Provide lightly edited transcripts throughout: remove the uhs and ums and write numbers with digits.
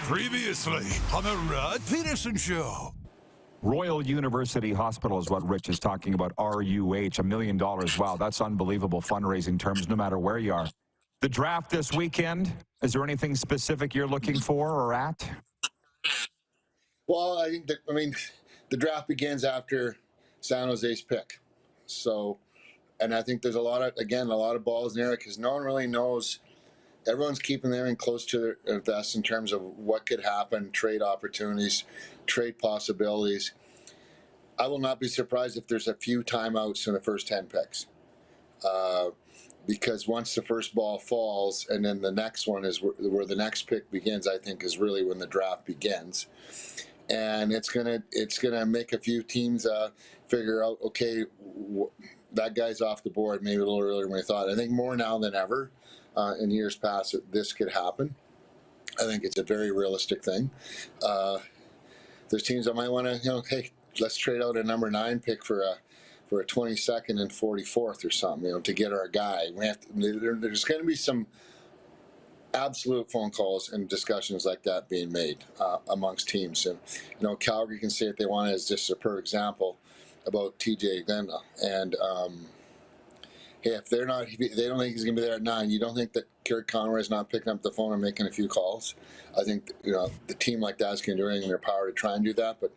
Previously on the Rod Pedersen Show. Royal University Hospital is what Rich is talking about, RUH, $1 million. Wow, that's unbelievable fundraising terms no matter where you are. The draft this weekend, is there anything specific you're looking for or at? Well, I think the draft begins after San Jose's pick. So, and I think there's a lot of balls in there because no one really knows. Everyone's keeping everything close to their vest in terms of what could happen, trade opportunities, trade possibilities. I will not be surprised if there's a few timeouts in the first 10 picks. Because once the first ball falls and then the next one is where the next pick begins, I think is really when the draft begins. And it's gonna make a few teams figure out, okay, that guy's off the board maybe a little earlier than we thought. I think more now than ever in years past this could happen. I think it's a very realistic thing. There's teams that might want to, hey, let's trade out a number 9 pick for a 22nd and 44th or something, to get our guy. There's going to be some absolute phone calls and discussions like that being made amongst teams. And, Calgary can say what they want as just a per example about TJ Glenville. And, hey, if they don't think he's going to be there at 9, you don't think that Kurt Conroy is not picking up the phone and making a few calls? I think, the team like that is going to do everything in their power to try and do that. But,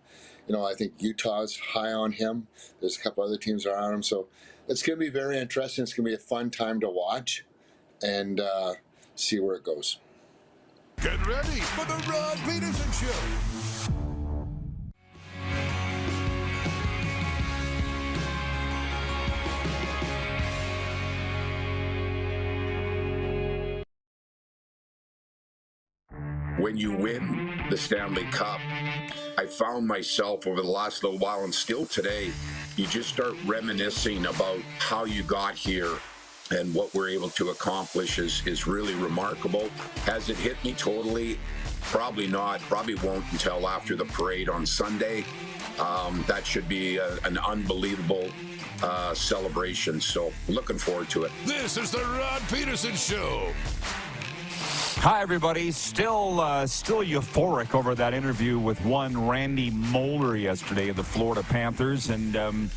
I think Utah's high on him. There's a couple other teams around him. So it's going to be very interesting. It's going to be a fun time to watch and see where it goes. Get ready for the Rod Pedersen Show. When you win the Stanley Cup, I found myself over the last little while, and still today, you just start reminiscing about how you got here and what we're able to accomplish is really remarkable. Has it hit me totally? Probably not. Probably won't until after the parade on Sunday. That should be an unbelievable celebration. So looking forward to it. This is the Rod Pedersen Show. Hi, everybody. Still euphoric over that interview with one Randy Moller yesterday of the Florida Panthers. And I'm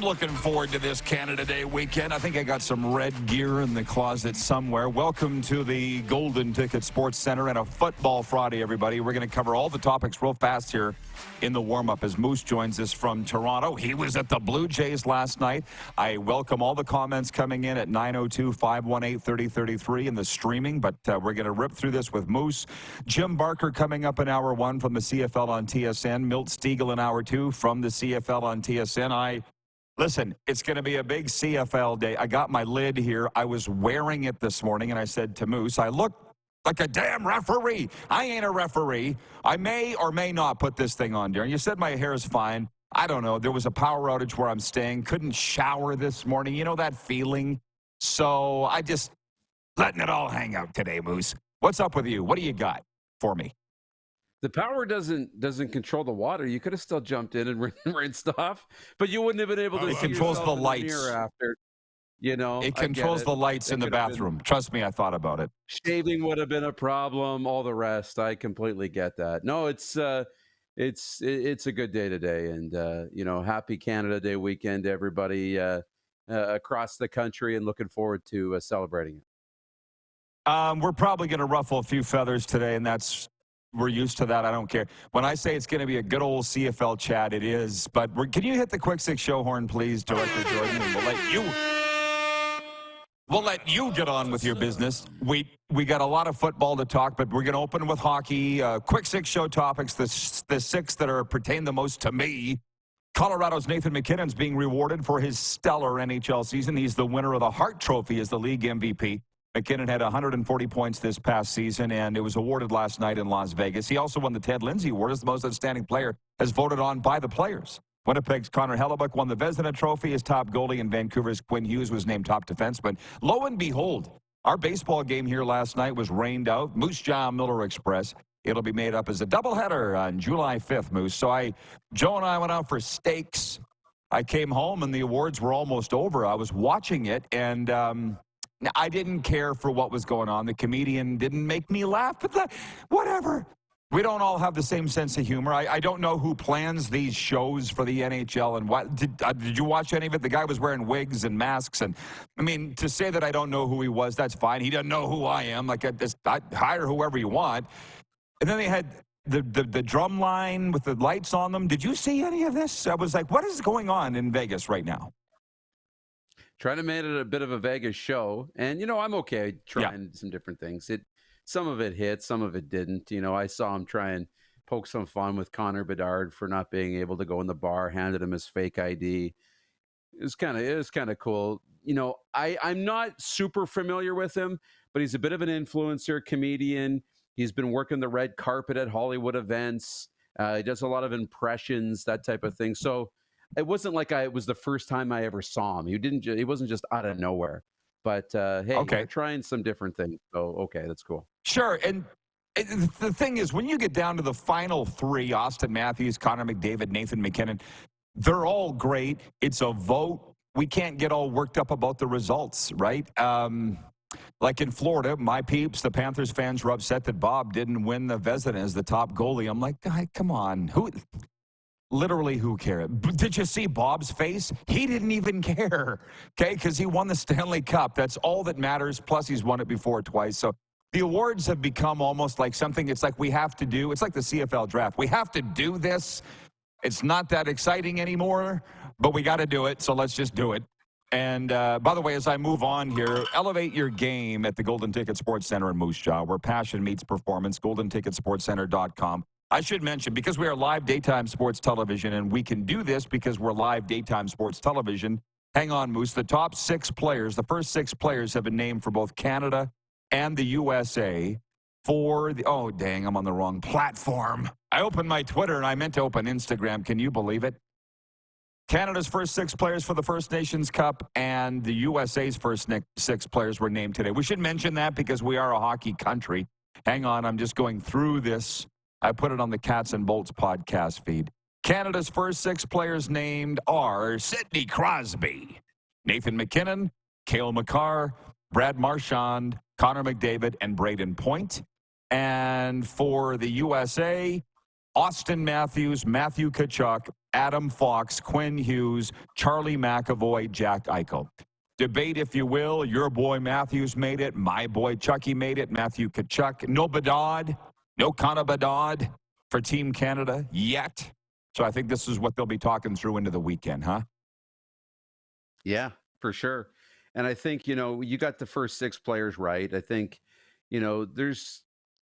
looking forward to this Canada Day weekend. I think I got some red gear in the closet somewhere. Welcome to the Golden Ticket Sports Center and a Football Friday, everybody. We're going to cover all the topics real fast here in the warm-up as Moose joins us from Toronto. He was at the Blue Jays last night. I welcome all the comments coming in at 902-518-3033 in the streaming, but we're going to rip through this with Moose. Jim Barker coming up in Hour 1 from the CFL on TSN. Milt Stegall in Hour 2 from the CFL on TSN. Listen, it's going to be a big CFL day. I got my lid here. I was wearing it this morning, and I said to Moose, I look like a damn referee. I ain't a referee. I may or may not put this thing on, Darren. You said my hair is fine. I don't know. There was a power outage where I'm staying. Couldn't shower this morning. You know that feeling? So I just letting it all hang out today, Moose. What's up with you? What do you got for me? The power doesn't control the water. You could have still jumped in and rinsed off, but you wouldn't have been able to. It controls the lights after. It controls the lights in the bathroom. Trust me, I thought about it. Shaving would have been a problem. All the rest, I completely get that. No, it's a good day today, and happy Canada Day weekend, everybody across the country, and looking forward to celebrating it. We're probably going to ruffle a few feathers today, and we're used to that. I don't care. When I say it's going to be a good old CFL chat, it is. But can you hit the Quick Six show horn, please, Director Jordan? And we'll let you get on with your business. We got a lot of football to talk, but we're going to open with hockey. Quick Six show topics, the 6 that pertain the most to me. Colorado's Nathan MacKinnon's being rewarded for his stellar NHL season. He's the winner of the Hart Trophy as the league MVP. MacKinnon had 140 points this past season, and it was awarded last night in Las Vegas. He also won the Ted Lindsay Award as the most outstanding player, as voted on by the players. Winnipeg's Connor Hellebuck won the Vezina Trophy as top goalie, and Vancouver's Quinn Hughes was named top defenseman. Lo and behold, our baseball game here last night was rained out. Moose Jaw Miller Express. It'll be made up as a doubleheader on July 5th, Moose. So Joe and I went out for steaks. I came home, and the awards were almost over. I was watching it, and I didn't care for what was going on. The comedian didn't make me laugh, but whatever. We don't all have the same sense of humor. I don't know who plans these shows for the NHL and what. Did you watch any of it? The guy was wearing wigs and masks. And, I mean, to say that I don't know who he was, that's fine. He doesn't know who I am. Like, I hire whoever you want. And then they had the drum line with the lights on them. Did you see any of this? I was like, what is going on in Vegas right now? Trying to make it a bit of a Vegas show. And, I'm okay trying some different things. Some of it hit, some of it didn't. I saw him try and poke some fun with Connor Bedard for not being able to go in the bar, handed him his fake ID. It was kind of cool. I'm not super familiar with him, but he's a bit of an influencer, comedian. He's been working the red carpet at Hollywood events. He does a lot of impressions, that type of thing. So it wasn't like it was the first time I ever saw him. He wasn't just out of nowhere. But, hey, okay. We're trying some different things. So, okay, that's cool. Sure. And the thing is, when you get down to the final three, Austin Matthews, Connor McDavid, Nathan McKinnon, they're all great. It's a vote. We can't get all worked up about the results, right? Like in Florida, my peeps, the Panthers fans were upset that Bob didn't win the Vezina as the top goalie. I'm like, come on. Literally, who cares? Did you see Bob's face? He didn't even care, okay, because he won the Stanley Cup. That's all that matters, plus he's won it before twice. So the awards have become almost like something it's like we have to do. It's like the CFL draft. We have to do this. It's not that exciting anymore, but we got to do it, so let's just do it. And, by the way, as I move on here, elevate your game at the Golden Ticket Sports Center in Moose Jaw, where passion meets performance, goldenticketsportscenter.com. I should mention, because we are live daytime sports television, and we can do this because we're live daytime sports television. Hang on, Moose. The top 6 players, the first 6 players have been named for both Canada and the USA for the, oh, dang, I'm on the wrong platform. I opened my Twitter, and I meant to open Instagram. Can you believe it? Canada's first 6 players for the First Nations Cup and the USA's first 6 players were named today. We should mention that because we are a hockey country. Hang on, I'm just going through this. I put it on the Cats and Bolts podcast feed. Canada's first 6 players named are Sidney Crosby, Nathan McKinnon, Cale Makar, Brad Marchand, Connor McDavid, and Braden Point. And for the USA, Austin Matthews, Matthew Tkachuk, Adam Fox, Quinn Hughes, Charlie McAvoy, Jack Eichel. Debate, if you will. Your boy Matthews made it. My boy Chucky made it. Matthew Tkachuk. No Bedard. No Connor Bedard for Team Canada yet. So I think this is what they'll be talking through into the weekend, huh? Yeah, for sure. And I think, you got the first 6 players right. I think, there's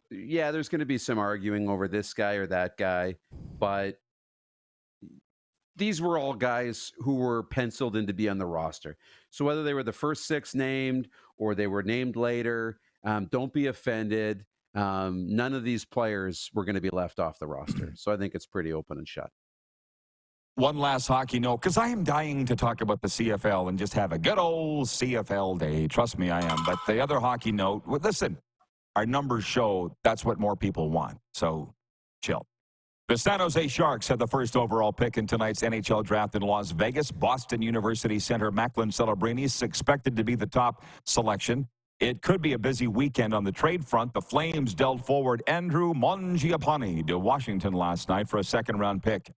going to be some arguing over this guy or that guy, but these were all guys who were penciled in to be on the roster. So whether they were the first 6 named or they were named later, don't be offended. None of these players were going to be left off the roster. So I think it's pretty open and shut. One last hockey note, because I am dying to talk about the CFL and just have a good old CFL day. Trust me, I am. But the other hockey note, well, listen, our numbers show that's what more people want. So chill. The San Jose Sharks had the first overall pick in tonight's NHL draft in Las Vegas. Boston University center Macklin Celebrini is expected to be the top selection. It could be a busy weekend on the trade front. The Flames dealt forward Andrew Mangiapane to Washington last night for a second-round pick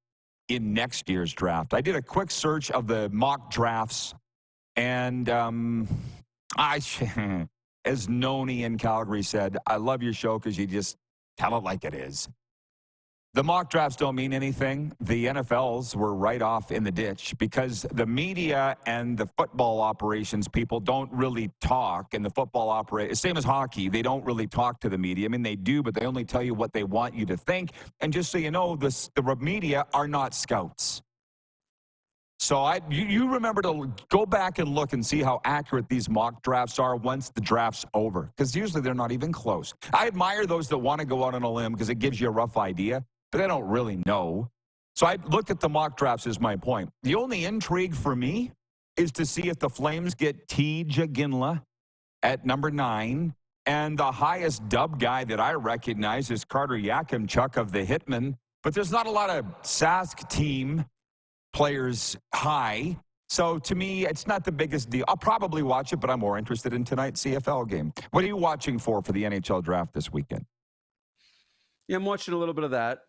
in next year's draft. I did a quick search of the mock drafts, and as Noni in Calgary said, I love your show because you just tell it like it is. The mock drafts don't mean anything. The NFLs were right off in the ditch because the media and the football operations people don't really talk. And the football same as hockey, they don't really talk to the media. I mean, they do, but they only tell you what they want you to think. And just so you know, the media are not scouts. So you remember to go back and look and see how accurate these mock drafts are once the draft's over, because usually they're not even close. I admire those that want to go out on a limb because it gives you a rough idea, but they don't really know. So I looked at the mock drafts is my point. The only intrigue for me is to see if the Flames get T.J. Ginla at number 9, and the highest dub guy that I recognize is Carter Yakimchuk of the Hitmen, but there's not a lot of Sask team players high. So to me, it's not the biggest deal. I'll probably watch it, but I'm more interested in tonight's CFL game. What are you watching for the NHL draft this weekend? Yeah, I'm watching a little bit of that.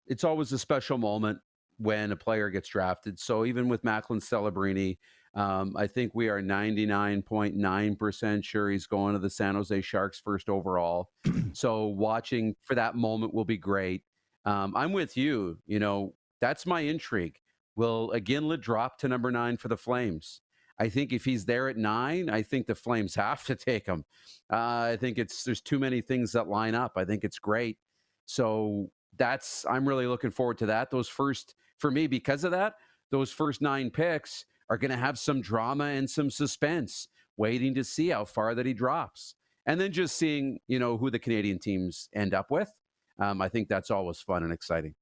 It's always a special moment when a player gets drafted. So even with Macklin Celebrini, I think we are 99.9% sure he's going to the San Jose Sharks first overall. So watching for that moment will be great. I'm with you. That's my intrigue. Will Iginla drop to number 9 for the Flames? I think if he's there at 9, I think the Flames have to take him. I think there's too many things that line up. I think it's great. So I'm really looking forward to that. For me, because of that, those first 9 picks are going to have some drama and some suspense, waiting to see how far that he drops. And then just seeing, who the Canadian teams end up with. I think that's always fun and exciting.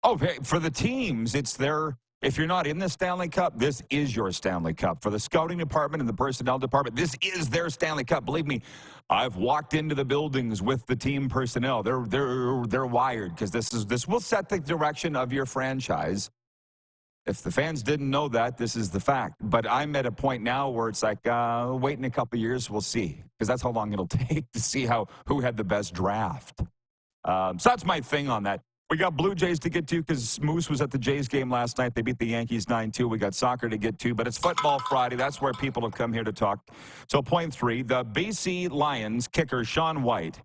Okay, for the teams, if you're not in the Stanley Cup, this is your Stanley Cup. For the scouting department and the personnel department, this is their Stanley Cup. Believe me, I've walked into the buildings with the team personnel. They're wired because this will set the direction of your franchise. If the fans didn't know that, this is the fact. But I'm at a point now where it's like, wait in a couple of years, we'll see. Because that's how long it'll take to see who had the best draft. So that's my thing on that. We got Blue Jays to get to because Moose was at the Jays game last night. They beat the Yankees 9-2. We got soccer to get to, but it's Football Friday. That's where people have come here to talk. So point 3, the BC Lions kicker Sean White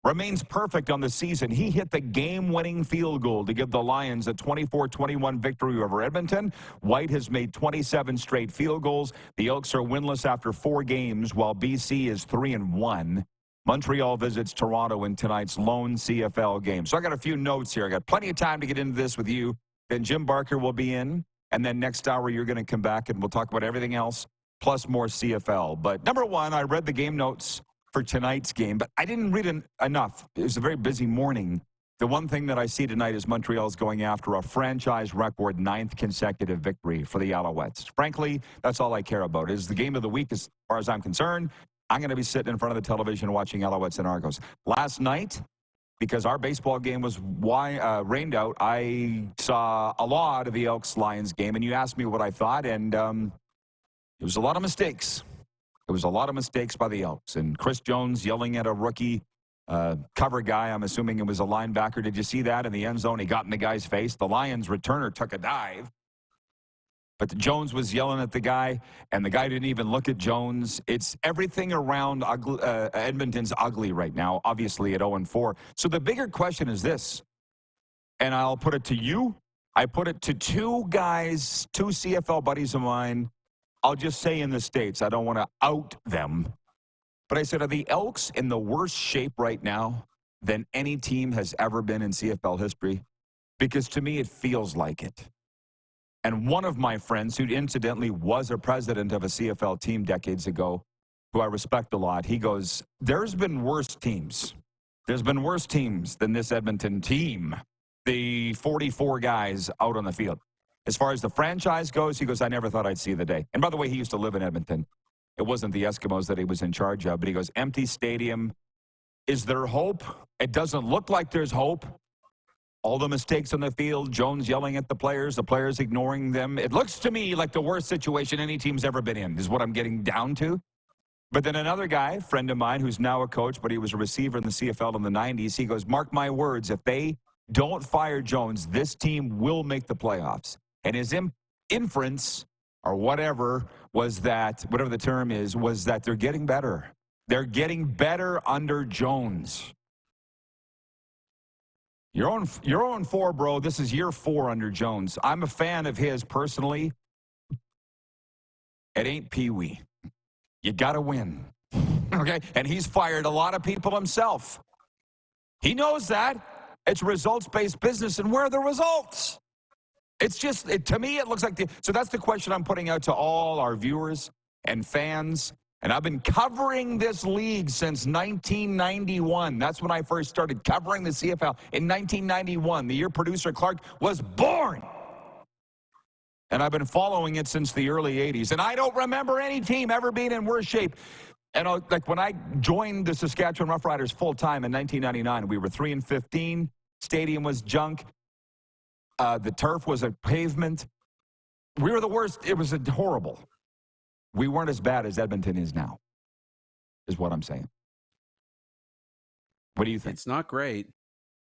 remains perfect on the season. He hit the game-winning field goal to give the Lions a 24-21 victory over Edmonton. White has made 27 straight field goals. The Elks are winless after 4 games, while BC is 3-1. Montreal visits Toronto in tonight's lone CFL game. So I got a few notes here. I got plenty of time to get into this with you. Then Jim Barker will be in. And then next hour, you're going to come back and we'll talk about everything else, plus more CFL. But number 1, I read the game notes for tonight's game, but I didn't read enough. It was a very busy morning. The one thing that I see tonight is Montreal's going after a franchise record 9th consecutive victory for the Alouettes. Frankly, that's all I care about. It is the game of the week as far as I'm concerned. I'm going to be sitting in front of the television watching Alouettes and Argos. Last night, because our baseball game was rained out, I saw a lot of the Elks-Lions game, and you asked me what I thought, and it was a lot of mistakes. It was a lot of mistakes by the Elks. And Chris Jones yelling at a rookie cover guy, I'm assuming it was a linebacker. Did you see that in the end zone? He got in the guy's face. The Lions returner took a dive. But Jones was yelling at the guy, and the guy didn't even look at Jones. It's everything around Edmonton's ugly right now, obviously at 0-4. So the bigger question is this, and I'll put it to you. I put it to 2 guys, 2 CFL buddies of mine. I'll just say in the States. I don't want to out them. But I said, are the Elks in the worst shape right now than any team has ever been in CFL history? Because to me, it feels like it. And one of my friends, who incidentally was a president of a CFL team decades ago, who I respect a lot, he goes, there's been worse teams. There's been worse teams than this Edmonton team, the 44 guys out on the field. As far as the franchise goes, he goes, I never thought I'd see the day. And by the way, he used to live in Edmonton. It wasn't the Eskimos that he was in charge of, but he goes, empty stadium. Is there hope? It doesn't look like there's hope. All the mistakes on the field, Jones yelling at the players ignoring them. It looks to me like the worst situation any team's ever been in, is what I'm getting down to. But then another guy, friend of mine, who's now a coach, but he was a receiver in the CFL in the 90s, he goes, mark my words, if they don't fire Jones, this team will make the playoffs. And his inference, or whatever, was that, whatever the term is, was that they're getting better. They're getting better under Jones. You're on 4, bro. This is year 4 under Jones. I'm a fan of his personally. It ain't Pee-wee. You got to win. Okay? And he's fired a lot of people himself. He knows that. It's results-based business, and where are the results? It's just, to me, it looks like so that's the question I'm putting out to all our viewers and fans. And I've been covering this league since 1991. That's when I first started covering the CFL in 1991, the year producer Clark was born. And I've been following it since the early 80s. And I don't remember any team ever being in worse shape. And like when I joined the Saskatchewan Roughriders full-time in 1999, we were 3-15. Stadium was junk. The turf was a pavement. We were the worst. It was horrible. We weren't as bad as Edmonton is now, is what I'm saying. What do you think? It's not great.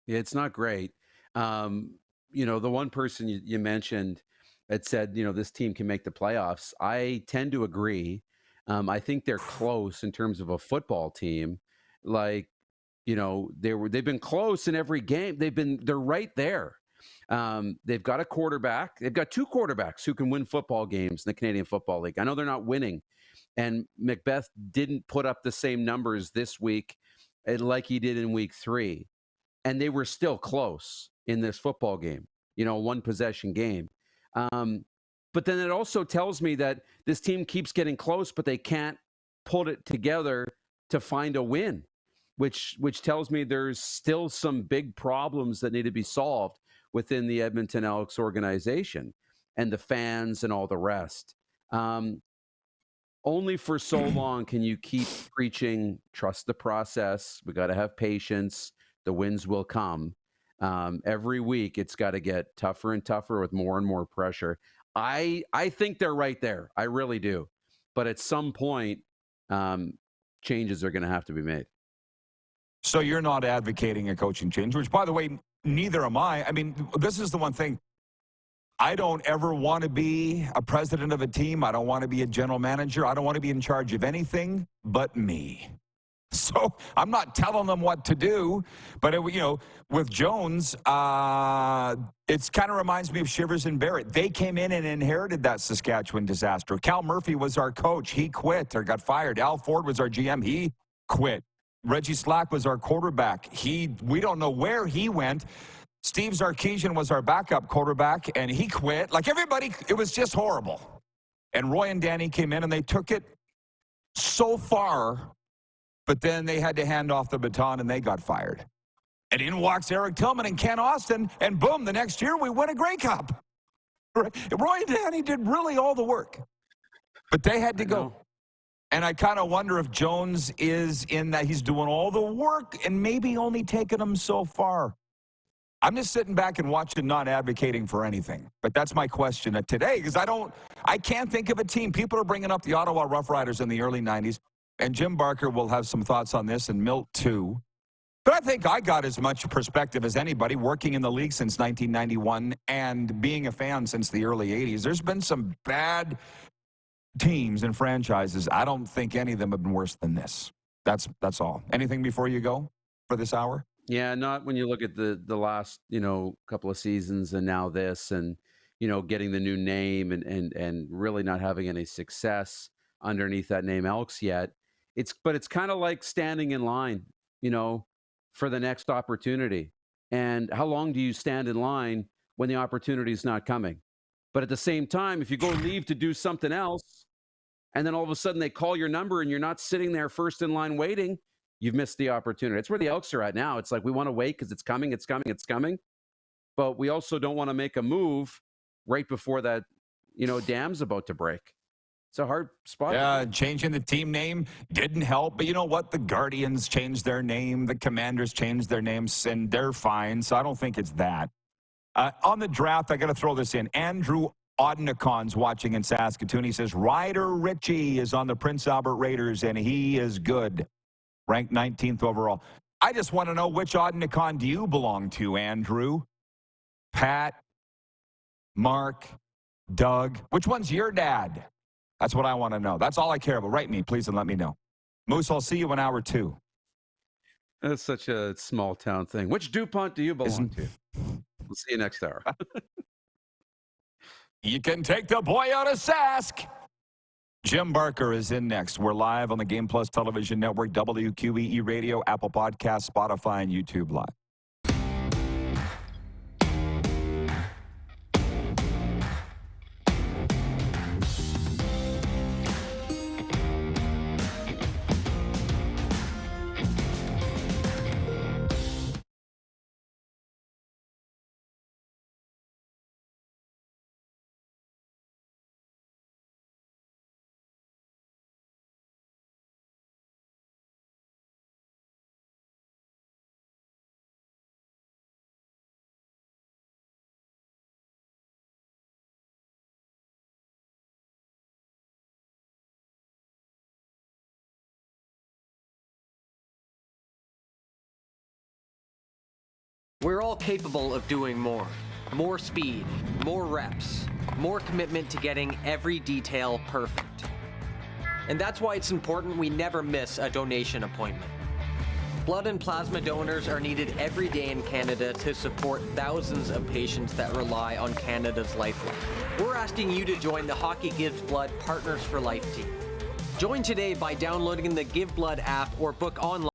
It's not great. The one person you mentioned that said, this team can make the playoffs. I tend to agree. I think they're close in terms of a football team. Like, they've been close in every game. They're right there. They've got a quarterback. They've got two quarterbacks who can win football games in the Canadian Football League. I know they're not winning, and Macbeth didn't put up the same numbers this week like he did in week 3, and they were still close in this football game. One possession game. But then it also tells me that this team keeps getting close, but they can't put it together to find a win, which tells me there's still some big problems that need to be solved within the Edmonton Elks organization and the fans and all the rest. Only for so long can you keep preaching, trust the process. We got to have patience. The wins will come. Every week, it's got to get tougher and tougher with more and more pressure. I think they're right there. I really do. But at some point, changes are going to have to be made. So you're not advocating a coaching change, which, by the way, neither am I. I mean, this is the one thing. I don't ever want to be a president of a team. I don't want to be a general manager. I don't want to be in charge of anything but me. So I'm not telling them what to do. But, with Jones, it kind of reminds me of Shivers and Barrett. They came in and inherited that Saskatchewan disaster. Cal Murphy was our coach. He quit or got fired. Al Ford was our GM. He quit. Reggie Slack was our quarterback. We don't know where he went. Steve Sarkisian was our backup quarterback, and he quit. Like everybody, it was just horrible. And Roy and Danny came in, and they took it so far, but then they had to hand off the baton, and they got fired. And in walks Eric Tillman and Ken Austin, and boom, the next year we win a Grey Cup. Roy and Danny did really all the work, but they had to go. And I kind of wonder if Jones is in that he's doing all the work and maybe only taking them so far. I'm just sitting back and watching, not advocating for anything. But that's my question today, because I can't think of a team. People are bringing up the Ottawa Rough Riders in the early 90s, and Jim Barker will have some thoughts on this, and Milt too. But I think I got as much perspective as anybody working in the league since 1991 and being a fan since the early 80s. There's been some bad teams and franchises. I don't think any of them have been worse than this. That's all. Anything before you go for this hour? Yeah, not when you look at the last, couple of seasons and now this, and, getting the new name and really not having any success underneath that name Elks yet. But it's kind of like standing in line, for the next opportunity. And how long do you stand in line when the opportunity is not coming? But at the same time, if you go leave to do something else, and then all of a sudden they call your number and you're not sitting there first in line waiting, you've missed the opportunity. It's where the Elks are at now. It's like we want to wait because it's coming. But we also don't want to make a move right before that, dam's about to break. It's a hard spot. Yeah, changing the team name didn't help. But you know what? The Guardians changed their name. The Commanders changed their names, and they're fine. So I don't think it's that. On the draft, I got to throw this in. Andrew Odnikon's watching in Saskatoon. He says, Ryder Ritchie is on the Prince Albert Raiders, and he is good. Ranked 19th overall. I just want to know, which Odnikon do you belong to, Andrew? Pat? Mark? Doug? Which one's your dad? That's what I want to know. That's all I care about. Write me, please, and let me know. Moose, I'll see you in hour 2. That's such a small town thing. Which DuPont do you belong to? We'll see you next hour. You can take the boy out of Sask. Jim Barker is in next. We're live on the Game Plus Television Network, WQEE Radio, Apple Podcasts, Spotify, and YouTube Live. We're all capable of doing more. More speed, more reps, more commitment to getting every detail perfect. And that's why it's important we never miss a donation appointment. Blood and plasma donors are needed every day in Canada to support thousands of patients that rely on Canada's lifeline. We're asking you to join the Hockey Gives Blood Partners for Life team. Join today by downloading the Give Blood app or book online.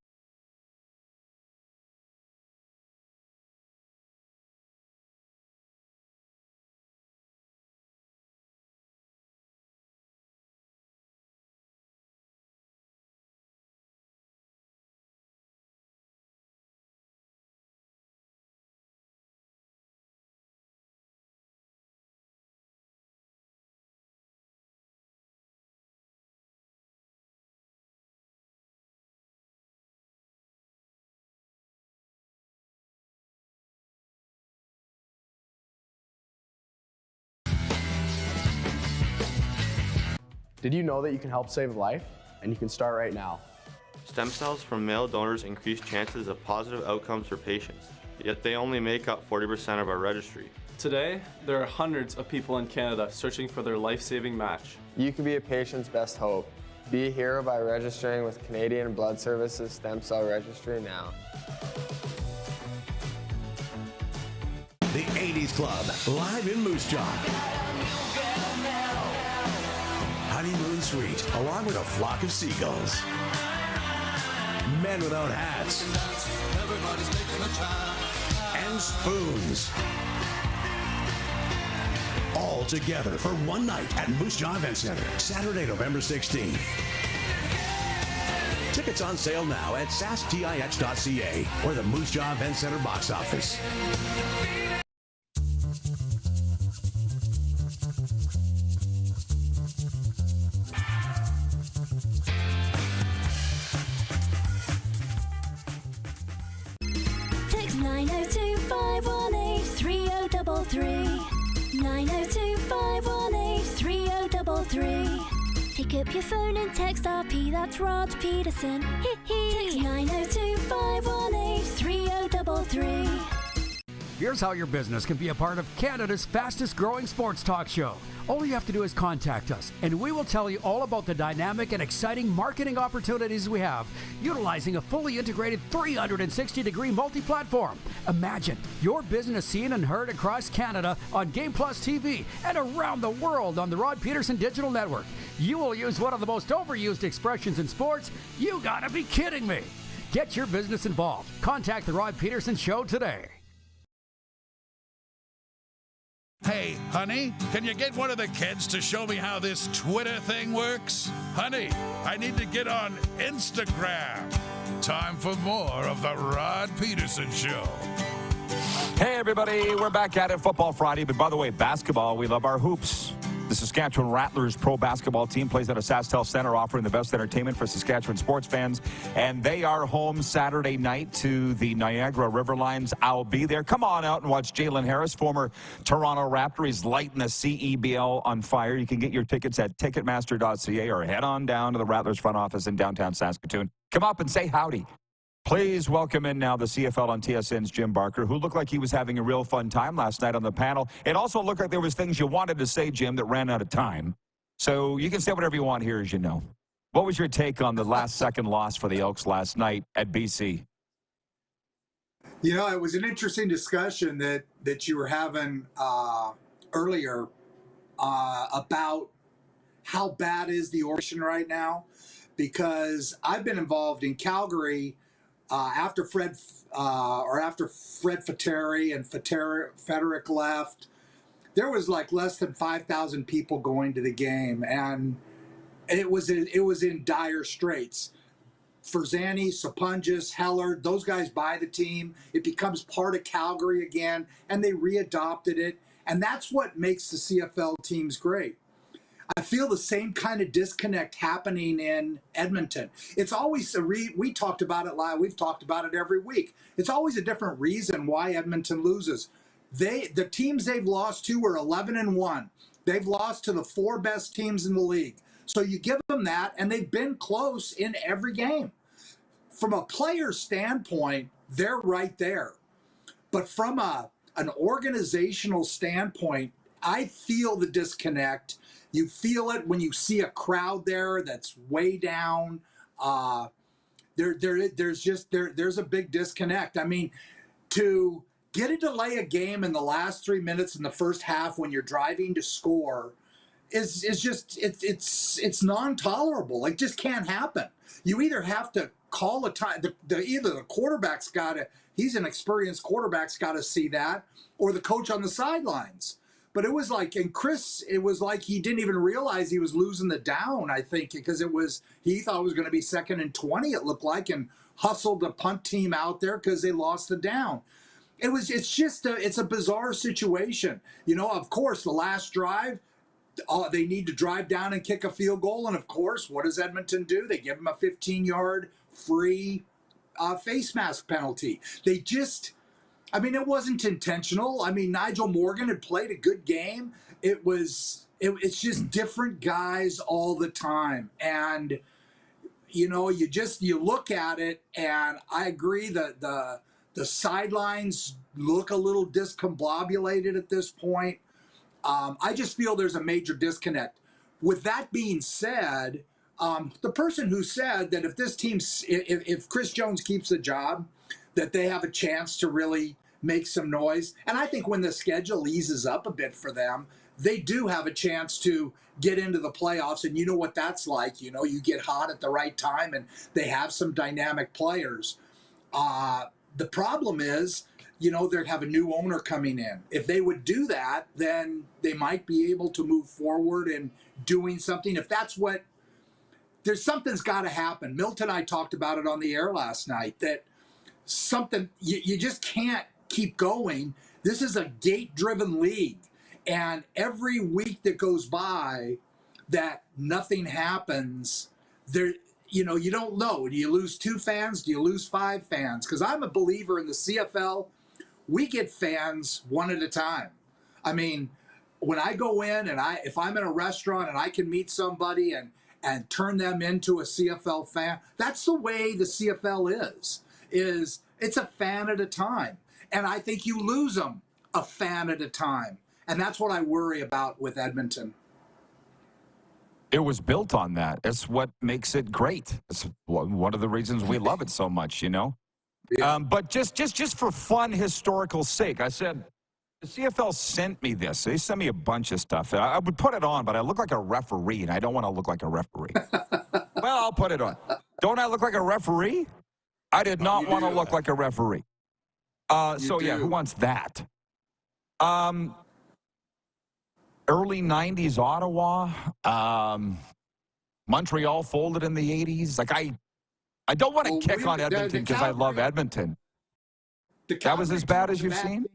Did you know that you can help save a life? And you can start right now. Stem cells from male donors increase chances of positive outcomes for patients, yet they only make up 40% of our registry. Today, there are hundreds of people in Canada searching for their life-saving match. You can be a patient's best hope. Be a hero by registering with Canadian Blood Services Stem Cell Registry now. The 80s Club, live in Moose Jaw. Honeymoon Suite, along with a flock of seagulls. Men without hats. And spoons. All together for one night at Moose Jaw Event Center, Saturday, November 16th. Tickets on sale now at sastix.ca or the Moose Jaw Event Center box office. Text 902-518-3033. 902-518-3033. Pick up your phone and text RP, that's Rod Pedersen. Text 902-518-3033. Here's how your business can be a part of Canada's fastest growing sports talk show. All you have to do is contact us, and we will tell you all about the dynamic and exciting marketing opportunities we have, utilizing a fully integrated 360-degree multi-platform. Imagine your business seen and heard across Canada on Game Plus TV and around the world on the Rod Pedersen Digital Network. You will use one of the most overused expressions in sports. You gotta be kidding me. Get your business involved. Contact the Rod Pedersen Show today. Hey, honey, can you get one of the kids to show me how this Twitter thing works? Honey, I need to get on Instagram. Time for more of the Rod Pedersen Show. Hey, everybody, we're back at it, Football Friday. But by the way, basketball, we love our hoops. The Saskatchewan Rattlers pro basketball team plays at a SaskTel Center, offering the best entertainment for Saskatchewan sports fans. And they are home Saturday night to the Niagara River Lions. I'll be there. Come on out and watch Jalen Harris, former Toronto Raptor. He's lighting the CEBL on fire. You can get your tickets at Ticketmaster.ca or head on down to the Rattlers front office in downtown Saskatoon. Come up and say howdy. Please welcome in now the CFL on TSN's Jim Barker, who looked like he was having a real fun time last night on the panel. It also looked like there was things you wanted to say, Jim, that ran out of time. So you can say whatever you want here, as you know. What was your take on the last-second loss for the Elks last night at BC? You know, it was an interesting discussion that you were having earlier about how bad is the organization right now, because I've been involved in Calgary after Fred Fateri and Federic left. There was like less than 5,000 people going to the game, and it was in dire straits. Ferzani, Sapungis, Heller, those guys buy the team. It becomes part of Calgary again, and they readopted it. And that's what makes the CFL teams great. I feel the same kind of disconnect happening in Edmonton. It's always we talked about it live. We've talked about it every week. It's always a different reason why Edmonton loses. The teams they've lost to were 11-1. They've lost to the 4 best teams in the league. So you give them that, and they've been close in every game. From a player standpoint, they're right there. But from an organizational standpoint, I feel the disconnect. You feel it when you see a crowd there that's way down. There's a big disconnect. I mean, to get a delay a game in the last 3 minutes in the first half when you're driving to score is just it's non-tolerable. It just can't happen. You either have to call a time. Either the quarterback's got to. He's an experienced quarterback's got to see that, or the coach on the sidelines. But it was like, and Chris, it was like he didn't even realize he was losing the down, I think, because he thought it was going to be 2nd and 20, it looked like, and hustled the punt team out there because they lost the down. It's a bizarre situation. Of course, the last drive, they need to drive down and kick a field goal. And of course, what does Edmonton do? They give them a 15-yard free face mask penalty. It wasn't intentional. I mean, Nigel Morgan had played a good game. It's just different guys all the time. And, you look at it, and I agree that the sidelines look a little discombobulated at this point. I just feel there's a major disconnect. With that being said, the person who said that if Chris Jones keeps the job, that they have a chance to really make some noise. And I think when the schedule eases up a bit for them, they do have a chance to get into the playoffs. And you know what that's like. You get hot at the right time, and they have some dynamic players. The problem is, they have a new owner coming in. If they would do that, then they might be able to move forward in doing something. If that's something's got to happen. Milt and I talked about it on the air last night, that something, you just can't keep going. This is a gate-driven league. And every week that goes by that nothing happens, you don't know. Do you lose 2 fans? Do you lose 5 fans? Because I'm a believer in the CFL. We get fans one at a time. I mean, when I go in and if I'm in a restaurant and I can meet somebody and turn them into a CFL fan, that's the way the CFL is it's a fan at a time. And I think you lose them a fan at a time. And that's what I worry about with Edmonton. It was built on that. It's what makes it great. It's one of the reasons we love it so much, Yeah. But just for fun, historical sake, I said, the CFL sent me this. They sent me a bunch of stuff. I would put it on, but I look like a referee, and I don't want to look like a referee. Well, I'll put it on. Don't I look like a referee? I did not want to look like a referee. Yeah, who wants that? Early 90s Ottawa. Montreal folded in the 80s. Like, I don't want to kick on Edmonton because I love Edmonton. That was as bad as you've seen?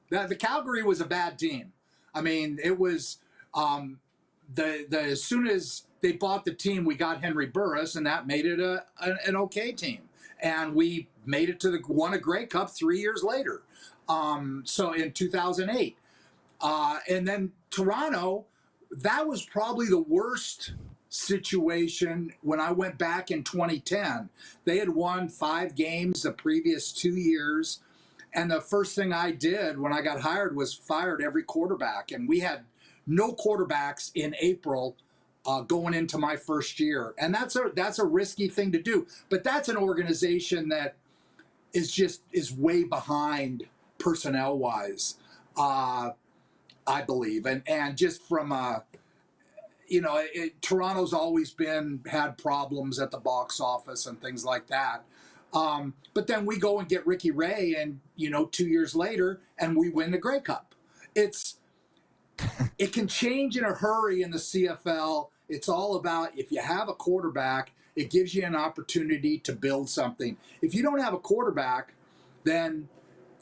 The Calgary was a bad team. I mean, it was as soon as they bought the team, we got Henry Burris, and that made it an okay team. And we made it won a Grey Cup 3 years later. So in 2008. And then Toronto, that was probably the worst situation when I went back in 2010. They had won 5 games the previous 2 years. And the first thing I did when I got hired was fired every quarterback. And we had no quarterbacks in April going into my first year. And that's a risky thing to do. But that's an organization that is way behind personnel-wise, I believe. And just from Toronto's always had problems at the box office and things like that. But then we go and get Ricky Ray, and 2 years later, and we win the Grey Cup. It can change in a hurry in the CFL. It's all about, if you have a quarterback, it gives you an opportunity to build something. If you don't have a quarterback, then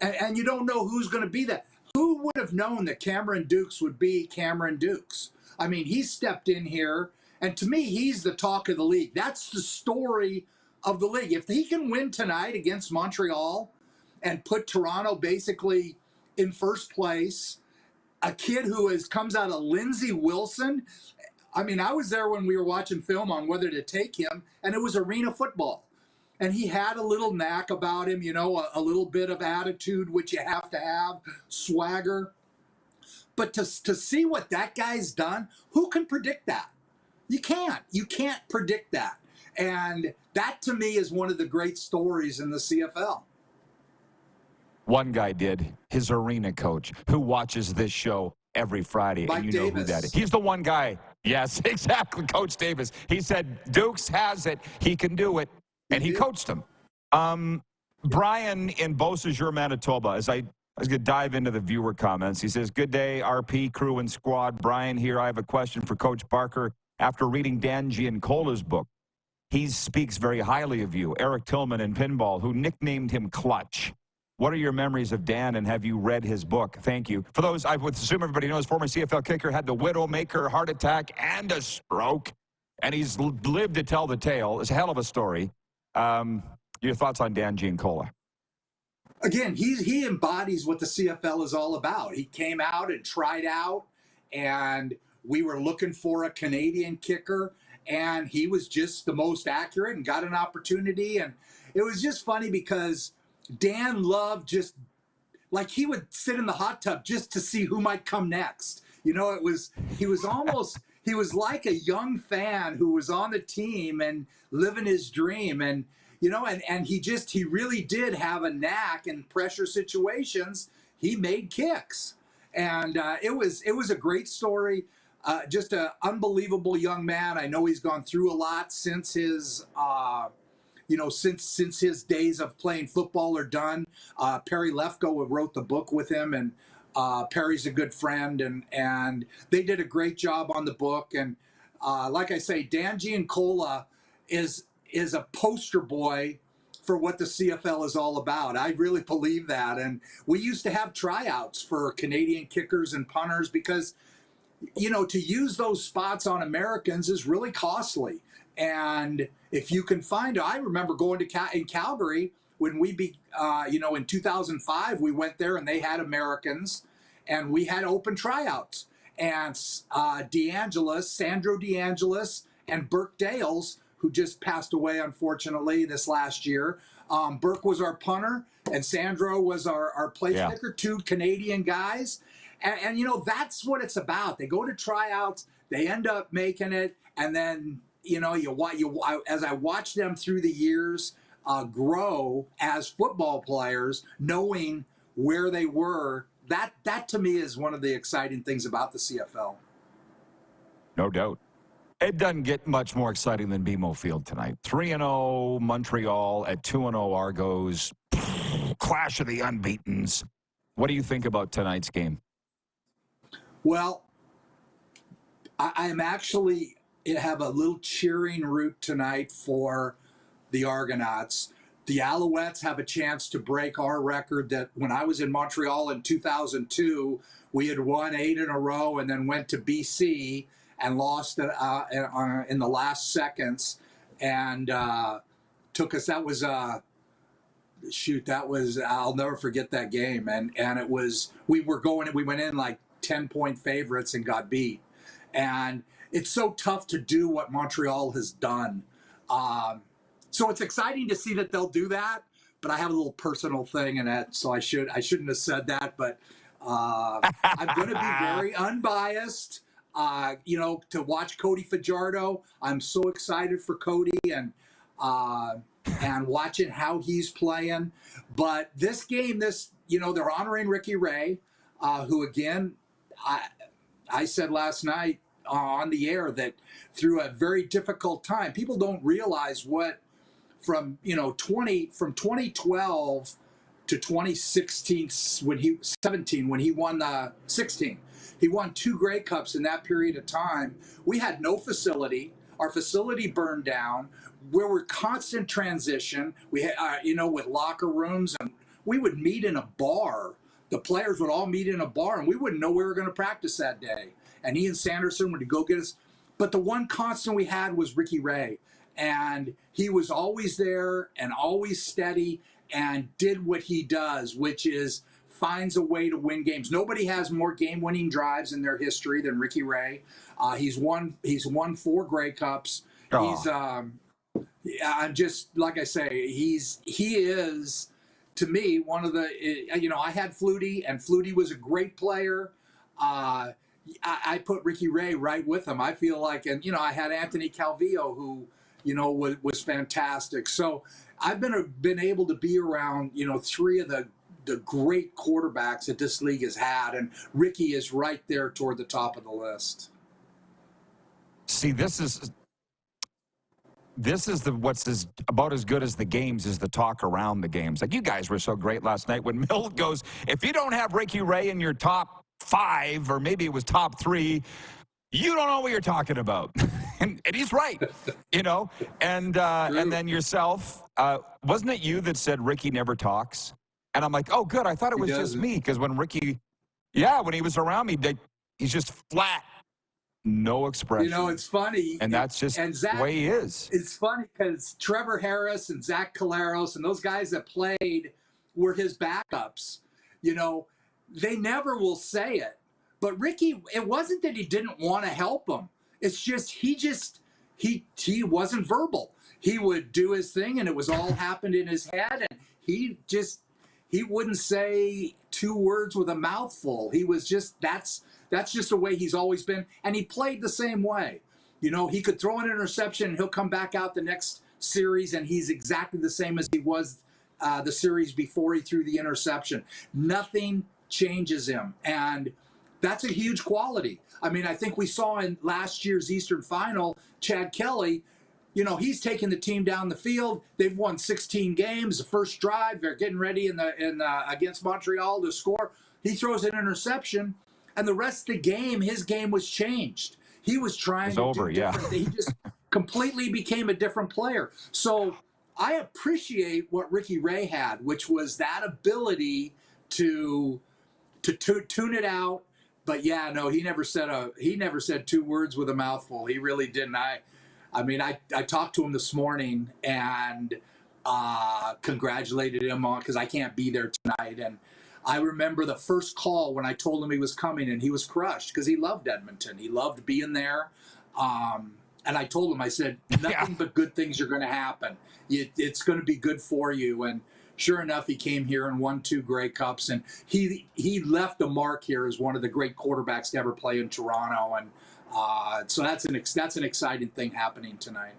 and you don't know who's going to be that. Who would have known that Cameron Dukes would be Cameron Dukes? I mean, he stepped in here, and to me, he's the talk of the league. That's the story of the league. If he can win tonight against Montreal and put Toronto basically in first place, a kid who comes out of Lindsey Wilson. I mean, I was there when we were watching film on whether to take him, and it was arena football. and he had a little knack about him, a little bit of attitude, which you have to have, swagger. But to see what that guy's done, who can predict that? You can't. You can't predict that. And that, to me, is one of the great stories in the CFL. One guy did, his arena coach, who watches this show every Friday. Mike and you know Davis. who that is. He's the one guy. Yes, exactly, Coach Davis. He said, Dukes has it. He can do it. And he coached him. Brian in Beausejour, Manitoba, as I was going to dive into the viewer comments. He says, good day, RP, crew, and squad. Brian here. I have a question for Coach Barker. After reading Dan Giancola's book, he speaks very highly of you, Eric Tillman in Pinball, who nicknamed him Clutch. What are your memories of Dan, and have you read his book? Thank you. For those, I would assume everybody knows, former CFL kicker had the Widowmaker heart attack and a stroke, and he's lived to tell the tale. It's a hell of a story. Your thoughts on Dan Giancola? Again, he embodies what the CFL is all about. He came out and tried out, and we were looking for a Canadian kicker, and he was just the most accurate and got an opportunity. And it was just funny because Dan loved just, like, he would sit in the hot tub just to see who might come next. He was like a young fan who was on the team and living his dream. And, and he really did have a knack in pressure situations. He made kicks. And it was a great story. Just an unbelievable young man. I know he's gone through a lot since his since his days of playing football are done. Perry Lefko wrote the book with him, and Perry's a good friend, and they did a great job on the book. And like I say, Dan Giancola is a poster boy for what the CFL is all about. I really believe that. And we used to have tryouts for Canadian kickers and punters because, to use those spots on Americans is really costly. And if you can find, I remember going to in Calgary when in 2005, we went there and they had Americans and we had open tryouts. And Sandro DeAngelis and Burke Dales, who just passed away, unfortunately, this last year. Burke was our punter and Sandro was our place kicker, two Canadian guys. And that's what it's about. They go to tryouts, they end up making it, and then as I watch them through the years grow as football players, knowing where they were, that to me is one of the exciting things about the CFL. No doubt. It doesn't get much more exciting than BMO Field tonight. 3-0 Montreal at 2-0 Argos. Clash of the unbeatens. What do you think about tonight's game? Well, I am actually have a little cheering route tonight for the Argonauts. The Alouettes have a chance to break our record that when I was in Montreal in 2002, we had won 8 in a row and then went to BC and lost in the last seconds and took us. That was I'll never forget that game. And it was, we went in like 10-point favorites and got beat. And it's so tough to do what Montreal has done. So it's exciting to see that they'll do that, but I have a little personal thing in it, so I shouldn't have said that, but I'm going to be very unbiased, to watch Cody Fajardo. I'm so excited for Cody and watching how he's playing. But this game, they're honoring Ricky Ray, who again, I said last night on the air that through a very difficult time, people don't realize what from 2012 to 2016 when he won the 16. He won 2 Grey Cups in that period of time. We had no facility. Our facility burned down. We were constant transition. We had, with locker rooms, and we would meet in a bar. The players would all meet in a bar, and we wouldn't know we were going to practice that day. And he and Sanderson would go get us. But the one constant we had was Ricky Ray. And he was always there and always steady and did what he does, which is finds a way to win games. Nobody has more game-winning drives in their history than Ricky Ray. He's won 4 Grey Cups. I'm just, like I say, he is, to me, one of the, I had Flutie, and Flutie was a great player. I put Ricky Ray right with him. I feel like, and, I had Anthony Calvillo, who, was fantastic. So I've been able to be around, three of the great quarterbacks that this league has had, and Ricky is right there toward the top of the list. See, this is what's about as good as the games is the talk around the games. Like, you guys were so great last night when Milt goes, if you don't have Ricky Ray in your top 5, or maybe it was top 3, you don't know what you're talking about. and he's right, and then yourself, wasn't it you that said Ricky never talks? And I'm like, oh, good. I thought it was just me, because when Ricky, when he was around me, he's just flat. No expression. It's funny. And that's just the way he is. It's funny because Trevor Harris and Zach Caleros and those guys that played were his backups. They never will say it. But Ricky, it wasn't that he didn't want to help him. It's just he wasn't verbal. He would do his thing, and it was all happened in his head, and he wouldn't say 2 words with a mouthful. He was just that's just the way he's always been, and he played the same way. He could throw an interception, and he'll come back out the next series, and he's exactly the same as he was the series before he threw the interception. Nothing changes him, and that's a huge quality. I mean, I think we saw in last year's Eastern Final, Chad Kelly, he's taking the team down the field. They've won 16 games. The first drive, they're getting ready in against Montreal to score. He throws an interception. And the rest of the game, his game was changed. He was trying to do different. He just completely became a different player. So I appreciate what Ricky Ray had, which was that ability to tune it out. But he never said 2 words with a mouthful. He really didn't. I talked to him this morning and congratulated him on, because I can't be there tonight, and I remember the first call when I told him he was coming, and he was crushed because he loved Edmonton. He loved being there. And I told him, I said, nothing but good things are going to happen. It's going to be good for you. And sure enough, he came here and won 2 Grey Cups. And he left a mark here as one of the great quarterbacks to ever play in Toronto. And so that's an exciting thing happening tonight.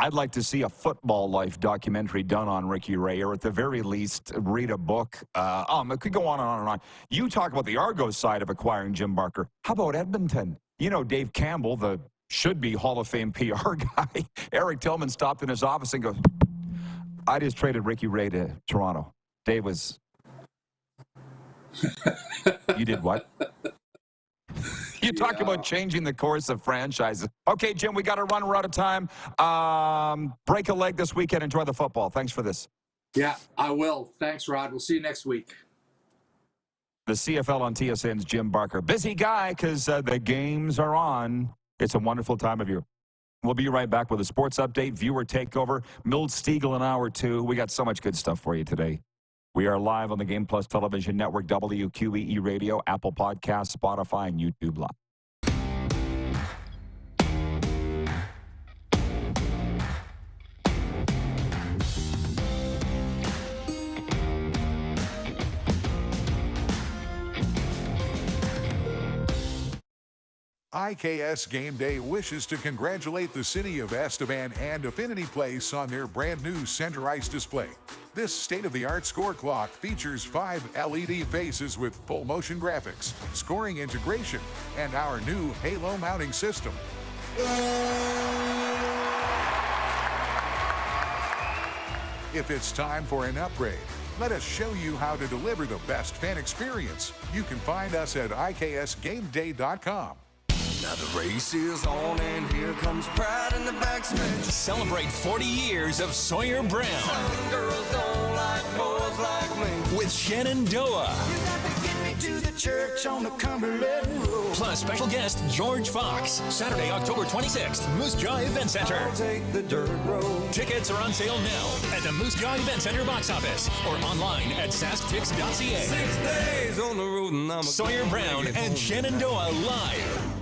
I'd like to see a football life documentary done on Ricky Ray, or at the very least, read a book. It could go on and on and on. You talk about the Argos side of acquiring Jim Barker. How about Edmonton? Dave Campbell, the should-be Hall of Fame PR guy, Eric Tillman stopped in his office and goes, I just traded Ricky Ray to Toronto. Dave was, you did what? You talk about changing the course of franchises. Okay, Jim, we got to run. We're out of time. Break a leg this weekend. Enjoy the football. Thanks for this. Yeah, I will. Thanks, Rod. We'll see you next week. The CFL on TSN's Jim Barker. Busy guy because the games are on. It's a wonderful time of year. We'll be right back with a sports update, viewer takeover, Milt, Stegall in hour 2. We got so much good stuff for you today. We are live on the Game Plus Television Network, WQEE Radio, Apple Podcasts, Spotify, and YouTube Live. IKS Game Day wishes to congratulate the City of Estevan and Affinity Place on their brand new center ice display. This state-of-the-art score clock features 5 LED faces with full motion graphics, scoring integration, and our new Halo mounting system. If it's time for an upgrade, let us show you how to deliver the best fan experience. You can find us at IKSGameDay.com. Now the race is on and here comes pride in the backstretch. Celebrate 40 years of Sawyer Brown. Some girls don't like boys like me. With Shenandoah. You got to get me to the church on the Cumberland Road. Plus special guest George Fox. Saturday, October 26th, Moose Jaw Event Center. I'll take the dirt road. Tickets are on sale now at the Moose Jaw Event Center box office or online at sasktix.ca. 6 days on the road and I'm Sawyer Brown and Shenandoah live.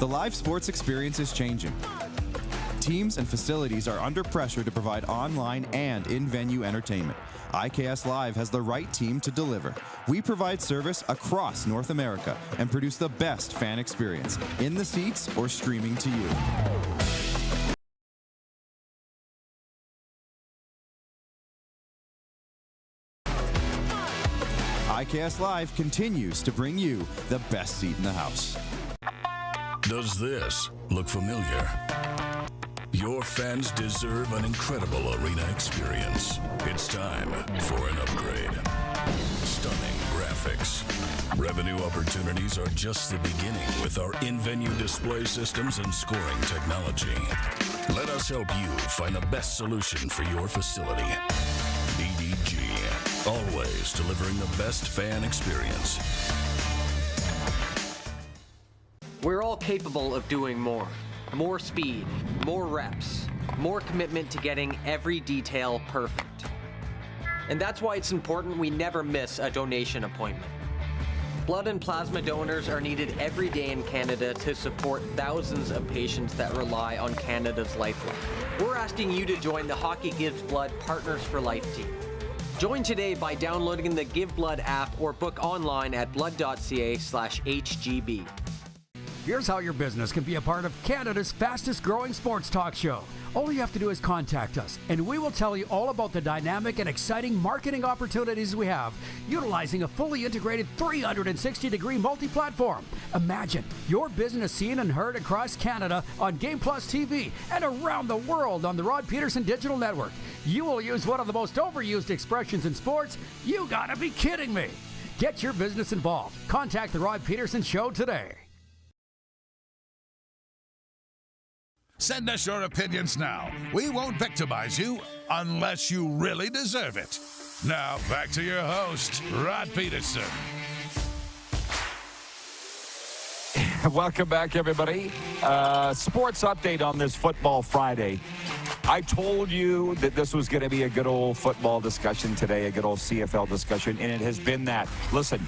The live sports experience is changing. Teams and facilities are under pressure to provide online and in-venue entertainment. IKS Live has the right team to deliver. We provide service across North America and produce the best fan experience, in the seats or streaming to you. IKS Live continues to bring you the best seat in the house. Does this look familiar? Your fans deserve an incredible arena experience. It's time for an upgrade. Stunning graphics. Revenue opportunities are just the beginning with our in-venue display systems and scoring technology. Let us help you find the best solution for your facility. EDG, always delivering the best fan experience. We're all capable of doing more. More speed, more reps, more commitment to getting every detail perfect. And that's why it's important we never miss a donation appointment. Blood and plasma donors are needed every day in Canada to support thousands of patients that rely on Canada's lifeline. We're asking you to join the Hockey Gives Blood Partners for Life team. Join today by downloading the Give Blood app or book online at blood.ca/HGB. Here's how your business can be a part of Canada's fastest growing sports talk show. All you have to do is contact us, and we will tell you all about the dynamic and exciting marketing opportunities we have, utilizing a fully integrated 360-degree multi-platform. Imagine your business seen and heard across Canada on Game Plus TV and around the world on the Rod Pedersen Digital Network. You will use one of the most overused expressions in sports. You gotta be kidding me. Get your business involved. Contact the Rod Pedersen Show today. Send us your opinions now. We won't victimize you unless you really deserve it. Now, back to your host, Rod Pedersen. Welcome back, everybody. Sports update on this Football Friday. I told you that this was going to be a good old football discussion today, a good old CFL discussion, and it has been that. Listen,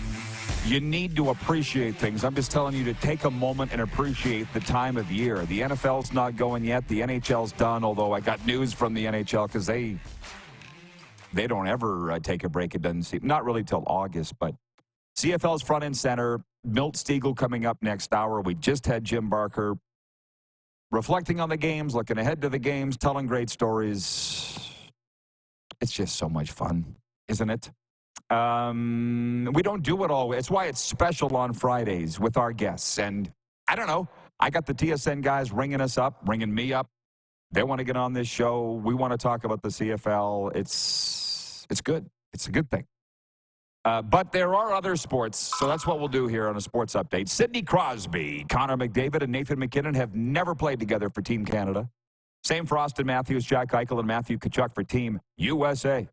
you need to appreciate things. I'm just telling you to take a moment and appreciate the time of year. The NFL's not going yet. The NHL's done, although I got news from the NHL because they don't ever take a break. It doesn't seem, not really till August, but CFL's front and center. Milt, Stegall coming up next hour. We just had Jim Barker reflecting on the games, looking ahead to the games, telling great stories. It's just so much fun, isn't it? We don't do it always. It's why it's special on Fridays with our guests. And I don't know. I got the TSN guys ringing me up. They want to get on this show. We want to talk about the CFL. It's good. It's a good thing. But there are other sports, so that's what we'll do here on a sports update. Sidney Crosby, Connor McDavid, and Nathan MacKinnon have never played together for Team Canada. Same for Austin Matthews, Jack Eichel, and Matthew Tkachuk for Team USA.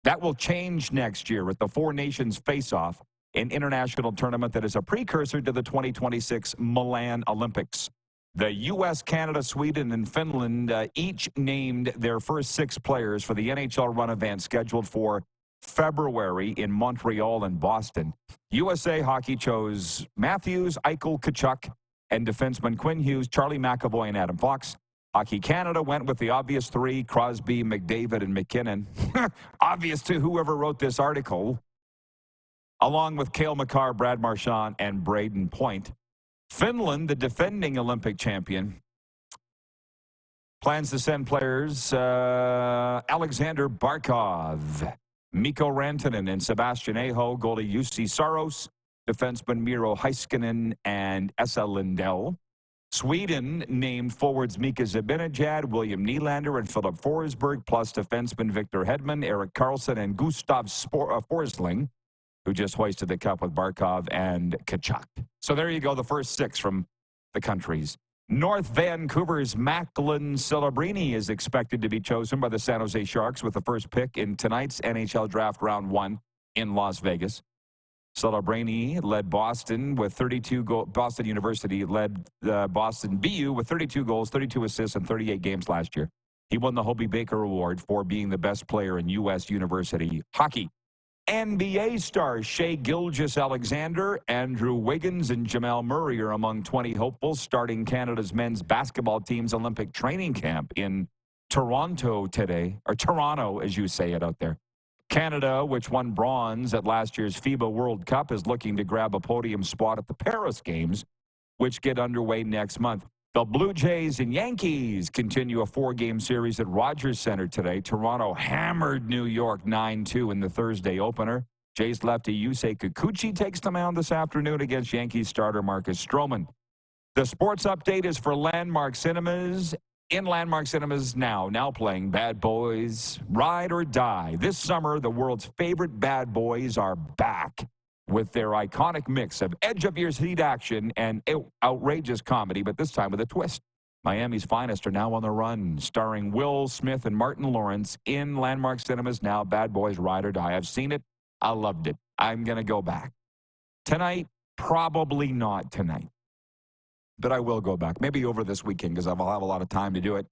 That will change next year at the Four Nations Face-Off, an international tournament that is a precursor to the 2026 Milan Olympics. The U.S., Canada, Sweden, and Finland each named their first 6 players for the NHL run event scheduled for February in Montreal and Boston. USA Hockey chose Matthews, Eichel, Tkachuk, and defenseman Quinn Hughes, Charlie McAvoy, and Adam Fox. Hockey Canada went with the obvious 3, Crosby, McDavid, and McKinnon. Obvious to whoever wrote this article, along with Cale Makar, Brad Marchand, and Braden Point. Finland, the defending Olympic champion, plans to send players Alexander Barkov, Mikko Rantanen, and Sebastian Aho, goalie Jussi Saros, defenseman Miro Heiskanen, and Esa Lindell. Sweden named forwards Mika Zibanejad, William Nylander, and Philip Forsberg, plus defensemen Victor Hedman, Erik Karlsson, and Gustav Forsling, who just hoisted the cup with Barkov and Tkachuk. So there you go, the first 6 from the countries. North Vancouver's Macklin Celebrini is expected to be chosen by the San Jose Sharks with the first pick in tonight's NHL Draft Round 1 in Las Vegas. Celebrini led Boston with 32 goals. Boston University led Boston BU with 32 goals, 32 assists, and 38 games last year. He won the Hobey Baker Award for being the best player in U.S. university hockey. NBA stars Shai Gilgeous-Alexander, Andrew Wiggins, and Jamal Murray are among 20 hopefuls starting Canada's men's basketball team's Olympic training camp in Toronto today, or Toronto, as you say it out there. Canada, which won bronze at last year's FIBA World Cup, is looking to grab a podium spot at the Paris Games, which get underway next month. The Blue Jays and Yankees continue a 4-game series at Rogers Centre today. Toronto hammered New York 9-2 in the Thursday opener. Jays lefty Yusei Kikuchi takes the mound this afternoon against Yankees starter Marcus Stroman. The sports update is for Landmark Cinemas. In Landmark Cinemas now playing Bad Boys Ride or Die. This summer, the world's favorite bad boys are back with their iconic mix of edge-of-your-seat action and outrageous comedy, but this time with a twist. Miami's finest are now on the run, starring Will Smith and Martin Lawrence in Landmark Cinemas now, Bad Boys Ride or Die. I've seen it. I loved it. I'm going to go back. Tonight, probably not tonight, but I will go back. Maybe over this weekend because I'll have a lot of time to do it.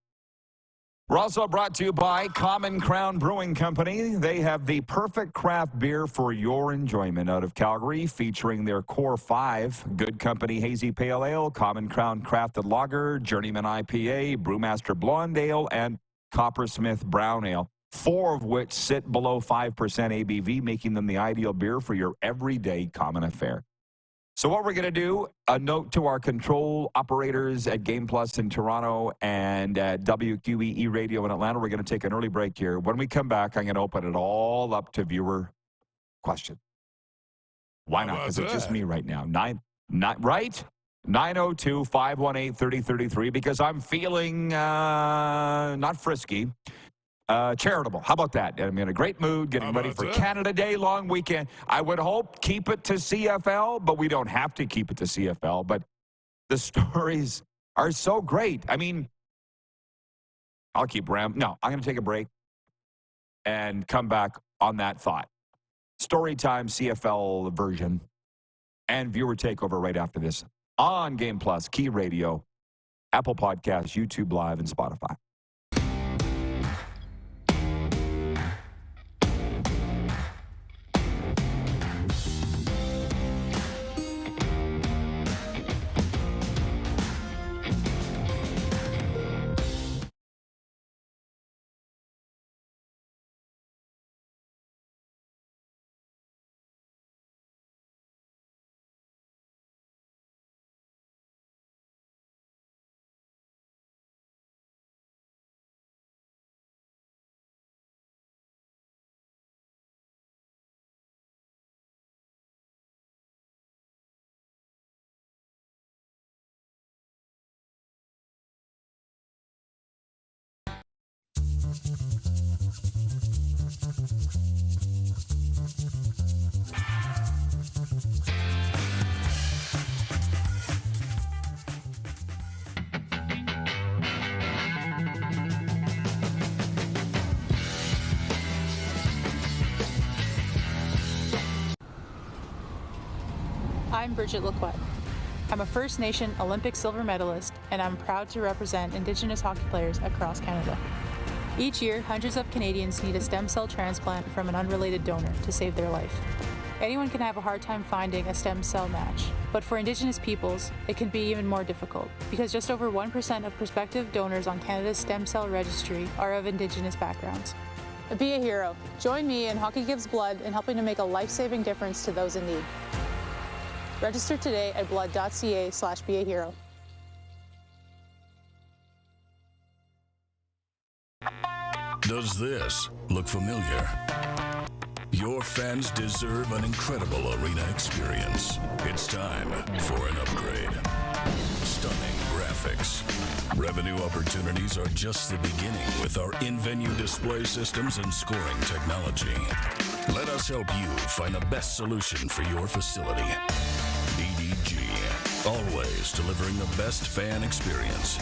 We're also brought to you by Common Crown Brewing Company. They have the perfect craft beer for your enjoyment out of Calgary, featuring their Core 5, Good Company Hazy Pale Ale, Common Crown Crafted Lager, Journeyman IPA, Brewmaster Blonde Ale, and Coppersmith Brown Ale, 4 of which sit below 5% ABV, making them the ideal beer for your everyday common affair. So what we're going to do, a note to our control operators at Game Plus in Toronto and at WQEE Radio in Atlanta. We're going to take an early break here. When we come back, I'm going to open it all up to viewer questions. Why not? Because it's just me right now. Right? 902-518-3033, because I'm feeling not frisky. Charitable. How about that? I'm in a great mood, getting ready for Canada Day long weekend. I would hope keep it to CFL, but we don't have to keep it to CFL. But the stories are so great. I mean, I'll keep No, I'm going to take a break and come back on that thought. Storytime CFL version and viewer takeover right after this on Game Plus, Key Radio, Apple Podcasts, YouTube Live, and Spotify. I'm Bridget Lacquette. I'm a First Nation Olympic silver medalist, and I'm proud to represent Indigenous hockey players across Canada. Each year, hundreds of Canadians need a stem cell transplant from an unrelated donor to save their life. Anyone can have a hard time finding a stem cell match, but for Indigenous peoples, it can be even more difficult, because just over 1% of prospective donors on Canada's stem cell registry are of Indigenous backgrounds. Be a hero. Join me in Hockey Gives Blood in helping to make a life-saving difference to those in need. Register today at blood.ca/beahero. Does this look familiar? Your fans deserve an incredible arena experience. It's time for an upgrade. Stunning graphics. Revenue opportunities are just the beginning with our in-venue display systems and scoring technology. Let us help you find the best solution for your facility. DDG, always delivering the best fan experience.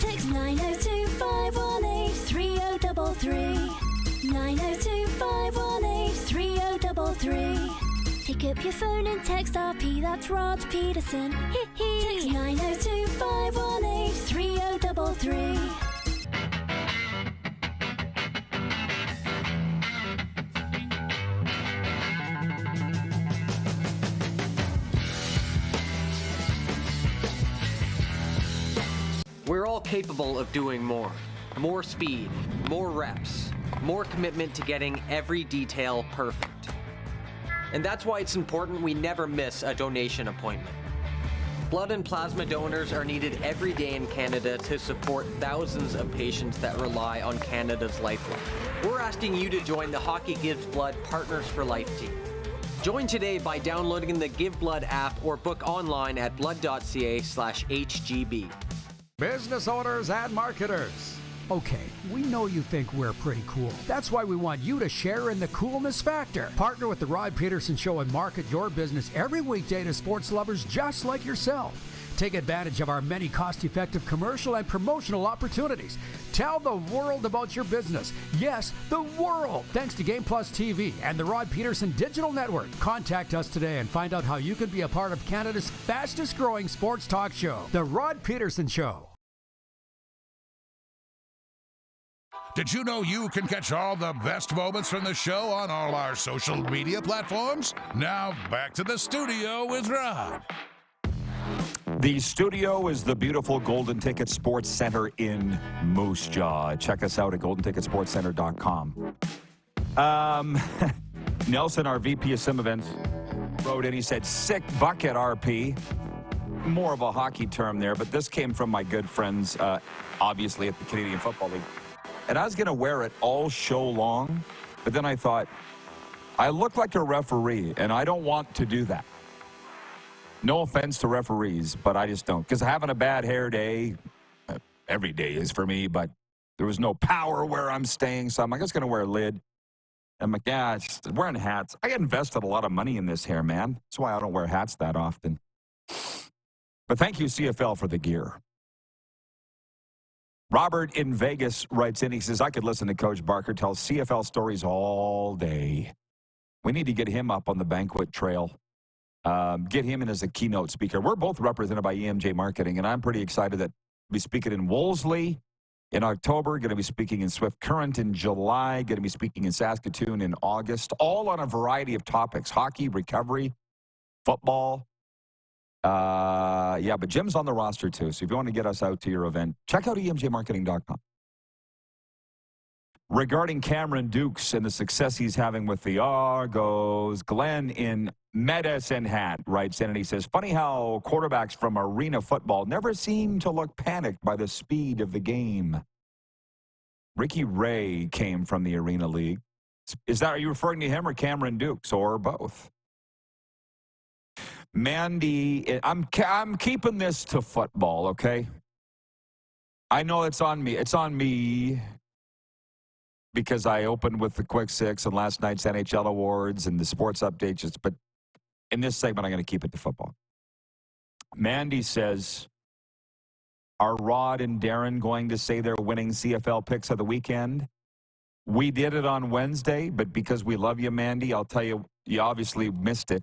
Text 902-518-3033. 902-518-3033. Pick up your phone and text RP, that's Rod Pedersen. Text 902-518-3033. capable of doing more. More speed, more reps, more commitment to getting every detail perfect. And that's why it's important we never miss a donation appointment. Blood and plasma donors are needed every day in Canada to support thousands of patients that rely on Canada's lifeline. We're asking you to join the Hockey Gives Blood Partners for Life team. Join today by downloading the Give Blood app or book online at blood.ca/HGB. Business owners and marketers. Okay, we know you think we're pretty cool. That's why we want you to share in the coolness factor. Partner with the Rod Pedersen Show and market your business every weekday to sports lovers just like yourself. Take advantage of our many cost-effective commercial and promotional opportunities. Tell the world about your business. Yes, the world. Thanks to Game Plus TV and the Rod Pedersen Digital Network. Contact us today and find out how you can be a part of Canada's fastest-growing sports talk show, The Rod Pedersen Show. Did you know you can catch all the best moments from the show on all our social media platforms? Now, back to the studio with Rod. The studio is the beautiful Golden Ticket Sports Center in Moose Jaw. Check us out at goldenticketsportscenter.com. Nelson, our VP of Sim Events, wrote in. He said, sick bucket, RP. More of a hockey term there, but this came from my good friends, obviously, at the Canadian Football League. And I was going to wear it all show long, but then I thought, I look like a referee, and I don't want to do that. No offense to referees, but I just don't. Because having a bad hair day, every day is for me, but there was no power where I'm staying, so I'm like, I'm just going to wear a lid. I'm like, yeah, it's just wearing hats. I invested a lot of money in this hair, man. That's why I don't wear hats that often. But thank you, CFL, for the gear. Robert in Vegas writes in, he says, I could listen to Coach Barker tell CFL stories all day. We need to get him up on the banquet trail. Get him in as a keynote speaker. We're both represented by EMJ Marketing, and I'm pretty excited that we'll be speaking in Wolseley in October, going to be speaking in Swift Current in July, going to be speaking in Saskatoon in August, all on a variety of topics, hockey, recovery, football. Yeah, but Jim's on the roster too, so if you want to get us out to your event, check out emjmarketing.com. Regarding Cameron Dukes and the success he's having with the Argos, Glenn in Medicine Hat writes in and he says, funny how quarterbacks from arena football never seem to look panicked by the speed of the game. Ricky Ray came from the Arena League. Are you referring to him or Cameron Dukes or both? Mandy, I'm keeping this to football, okay? I know it's on me. It's on me because I opened with the Quick Six and last night's NHL Awards and the sports updates. But in this segment, I'm going to keep it to football. Mandy says, are Rod and Darren going to say they're winning CFL picks of the weekend? We did it on Wednesday, but because we love you, Mandy, I'll tell you, you obviously missed it.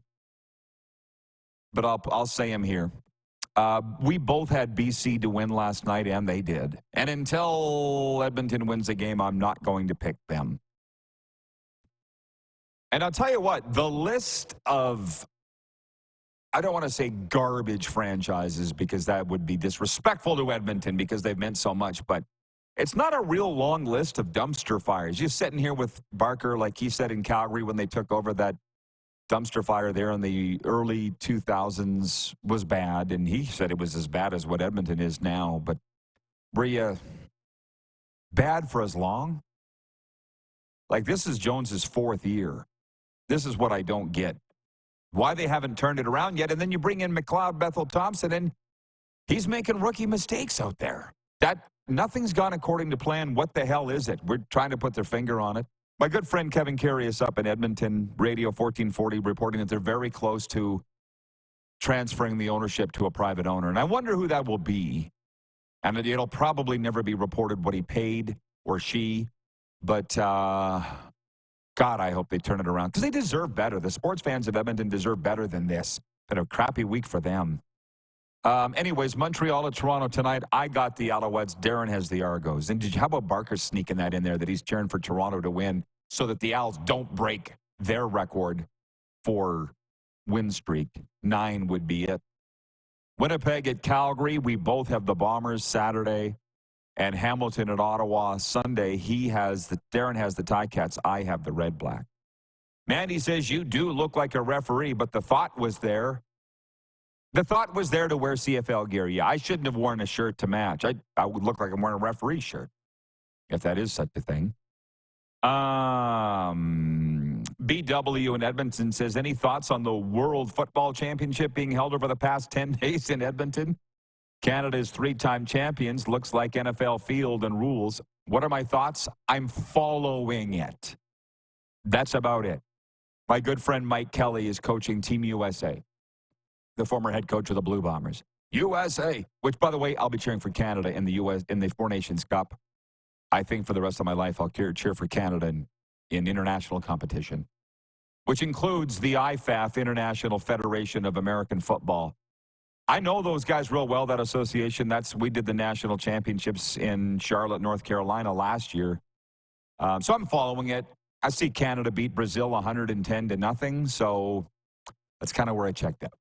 But I'll say them here. We both had BC to win last night, and they did. And until Edmonton wins a game, I'm not going to pick them. And I'll tell you what, the list of, I don't want to say garbage franchises because that would be disrespectful to Edmonton because they've meant so much, but it's not a real long list of dumpster fires. You're sitting here with Barker, like he said in Calgary when they took over, that dumpster fire there in the early 2000s was bad, and he said it was as bad as what Edmonton is now. But were you bad for as long? Like, this is Jones's fourth year. This is what I don't get. Why they haven't turned it around yet, and then you bring in McLeod Bethel-Thompson, and he's making rookie mistakes out there. Nothing's gone according to plan. What the hell is it? We're trying to put their finger on it. My good friend Kevin Carey is up in Edmonton, Radio 1440, reporting that they're very close to transferring the ownership to a private owner. And I wonder who that will be. And it'll probably never be reported what he paid or she. But, God, I hope they turn it around. Because they deserve better. The sports fans of Edmonton deserve better than this. Been a crappy week for them. Anyways, Montreal at Toronto tonight. I got the Alouettes. Darren has the Argos. And how about Barker sneaking that in there, that he's cheering for Toronto to win so that the Owls don't break their record for win streak? 9 would be it. Winnipeg at Calgary. We both have the Bombers Saturday. And Hamilton at Ottawa Sunday, Darren has the Ticats. I have the Red Black. Mandy says, you do look like a referee, but the thought was there. The thought was there to wear CFL gear. Yeah, I shouldn't have worn a shirt to match. I would look like I'm wearing a referee shirt, if that is such a thing. BW in Edmonton says, any thoughts on the World Football Championship being held over the past 10 days in Edmonton? Canada's 3-time champions, looks like NFL field and rules. What are my thoughts? I'm following it. That's about it. My good friend Mike Kelly is coaching Team USA, the former head coach of the Blue Bombers. USA, which, by the way, I'll be cheering for Canada in the U.S. in the Four Nations Cup. I think for the rest of my life, I'll cheer for Canada in international competition, which includes the IFAF, International Federation of American Football. I know those guys real well, that association. We did the national championships in Charlotte, North Carolina last year. So I'm following it. I see Canada beat Brazil 110-0, so that's kind of where I checked out.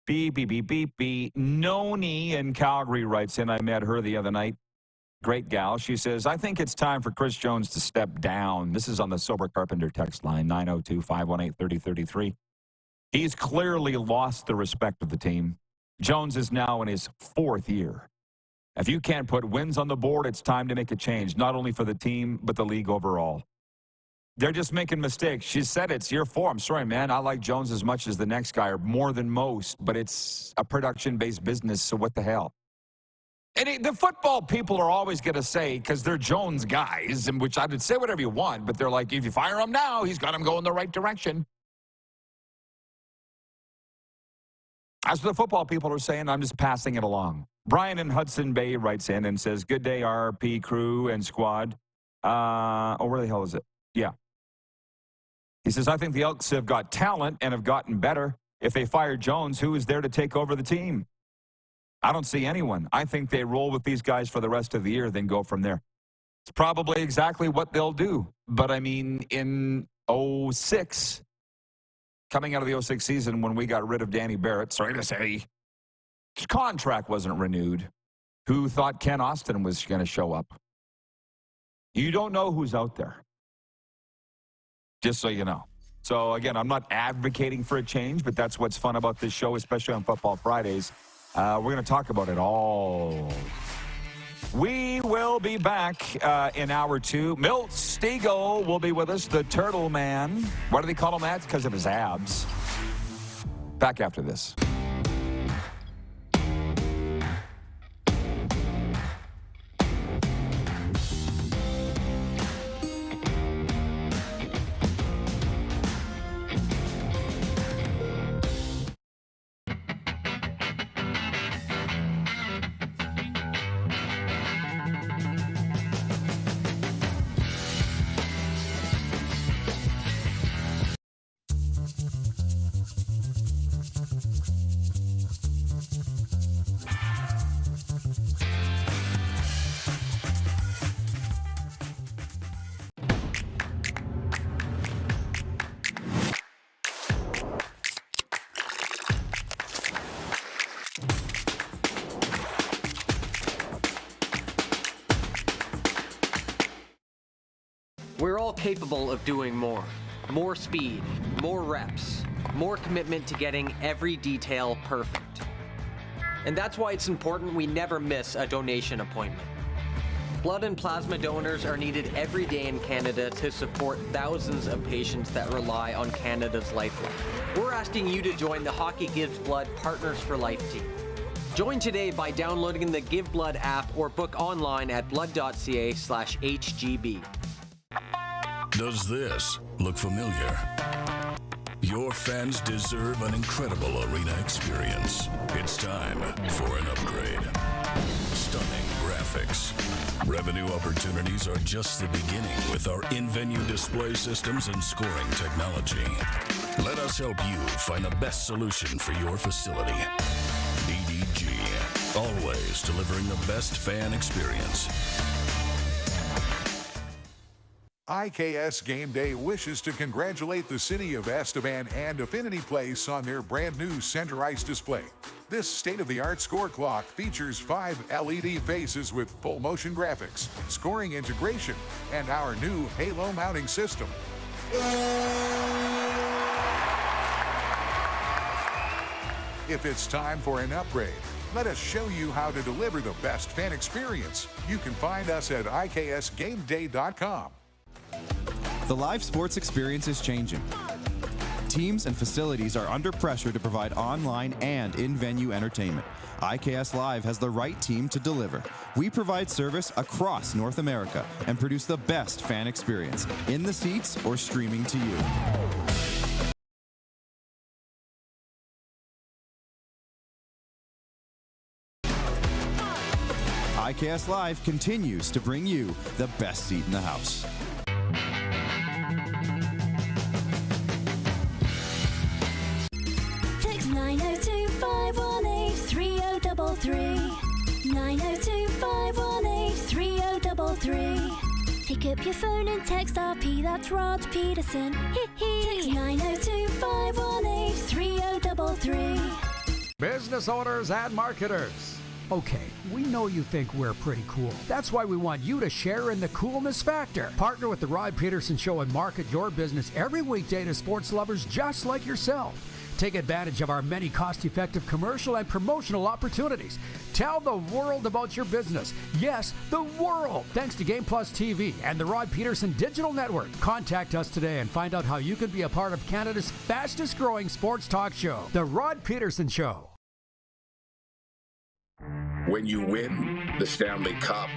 Beep. Noni in Calgary writes in. I met her the other night. Great gal. She says, I think it's time for Chris Jones to step down. This is on the Sober Carpenter text line, 902-518-3033. He's clearly lost the respect of the team. Jones is now in his 4th year. If you can't put wins on the board, it's time to make a change, not only for the team, but the league overall. They're just making mistakes. She said it's year 4. I'm sorry, man. I like Jones as much as the next guy, or more than most, but it's a production-based business, so what the hell? And the football people are always going to say, because they're Jones guys, in which I would say whatever you want, but they're like, if you fire him now, he's got him going the right direction. As the football people are saying, I'm just passing it along. Brian in Hudson Bay writes in and says, good day, RP crew and squad. Where the hell is it? Yeah. He says, I think the Elks have got talent and have gotten better. If they fire Jones, who is there to take over the team? I don't see anyone. I think they roll with these guys for the rest of the year, then go from there. It's probably exactly what they'll do. But, I mean, in 06, coming out of the 06 season when we got rid of Danny Barrett, sorry to say, his contract wasn't renewed. Who thought Ken Austin was going to show up? You don't know who's out there. Just so you know. So, again, I'm not advocating for a change, but that's what's fun about this show, especially on Football Fridays. We're going to talk about it all. We will be back in hour 2. Milt Stegall will be with us, the Turtle Man. Why do they call him that? It's because of his abs. Back after this. We're all capable of doing more. More speed, more reps, more commitment to getting every detail perfect. And that's why it's important we never miss a donation appointment. Blood and plasma donors are needed every day in Canada to support thousands of patients that rely on Canada's lifeline. We're asking you to join the Hockey Gives Blood Partners for Life team. Join today by downloading the Give Blood app or book online at blood.ca/HGB. Does this look familiar? Your fans deserve an incredible arena experience. It's time for an upgrade. Stunning graphics. Revenue opportunities are just the beginning with our in-venue display systems and scoring technology. Let us help you find the best solution for your facility. EDG, always delivering the best fan experience. IKS Game Day wishes to congratulate the city of Esteban and Affinity Place on their brand new center ice display. This state-of-the-art score clock features 5 LED faces with full motion graphics, scoring integration, and our new Halo mounting system. If it's time for an upgrade, let us show you how to deliver the best fan experience. You can find us at IKSGameDay.com. The live sports experience is changing. Teams and facilities are under pressure to provide online and in-venue entertainment. IKS Live has the right team to deliver. We provide service across North America and produce the best fan experience, in the seats or streaming to you. IKS Live continues to bring you the best seat in the house. Text 902-518-3033. 902-518-3033. Pick up your phone and text RP, that's Rod Pedersen. Text 902-518-3033. Business owners and marketers. Okay, we know you think we're pretty cool. That's why we want you to share in the coolness factor. Partner with the Rod Pedersen Show and market your business every weekday to sports lovers just like yourself. Take advantage of our many cost-effective commercial and promotional opportunities. Tell the world about your business. Yes, the world. Thanks to Game Plus TV and the Rod Pedersen Digital Network. Contact us today and find out how you can be a part of Canada's fastest-growing sports talk show, The Rod Pedersen Show. When you win the Stanley Cup,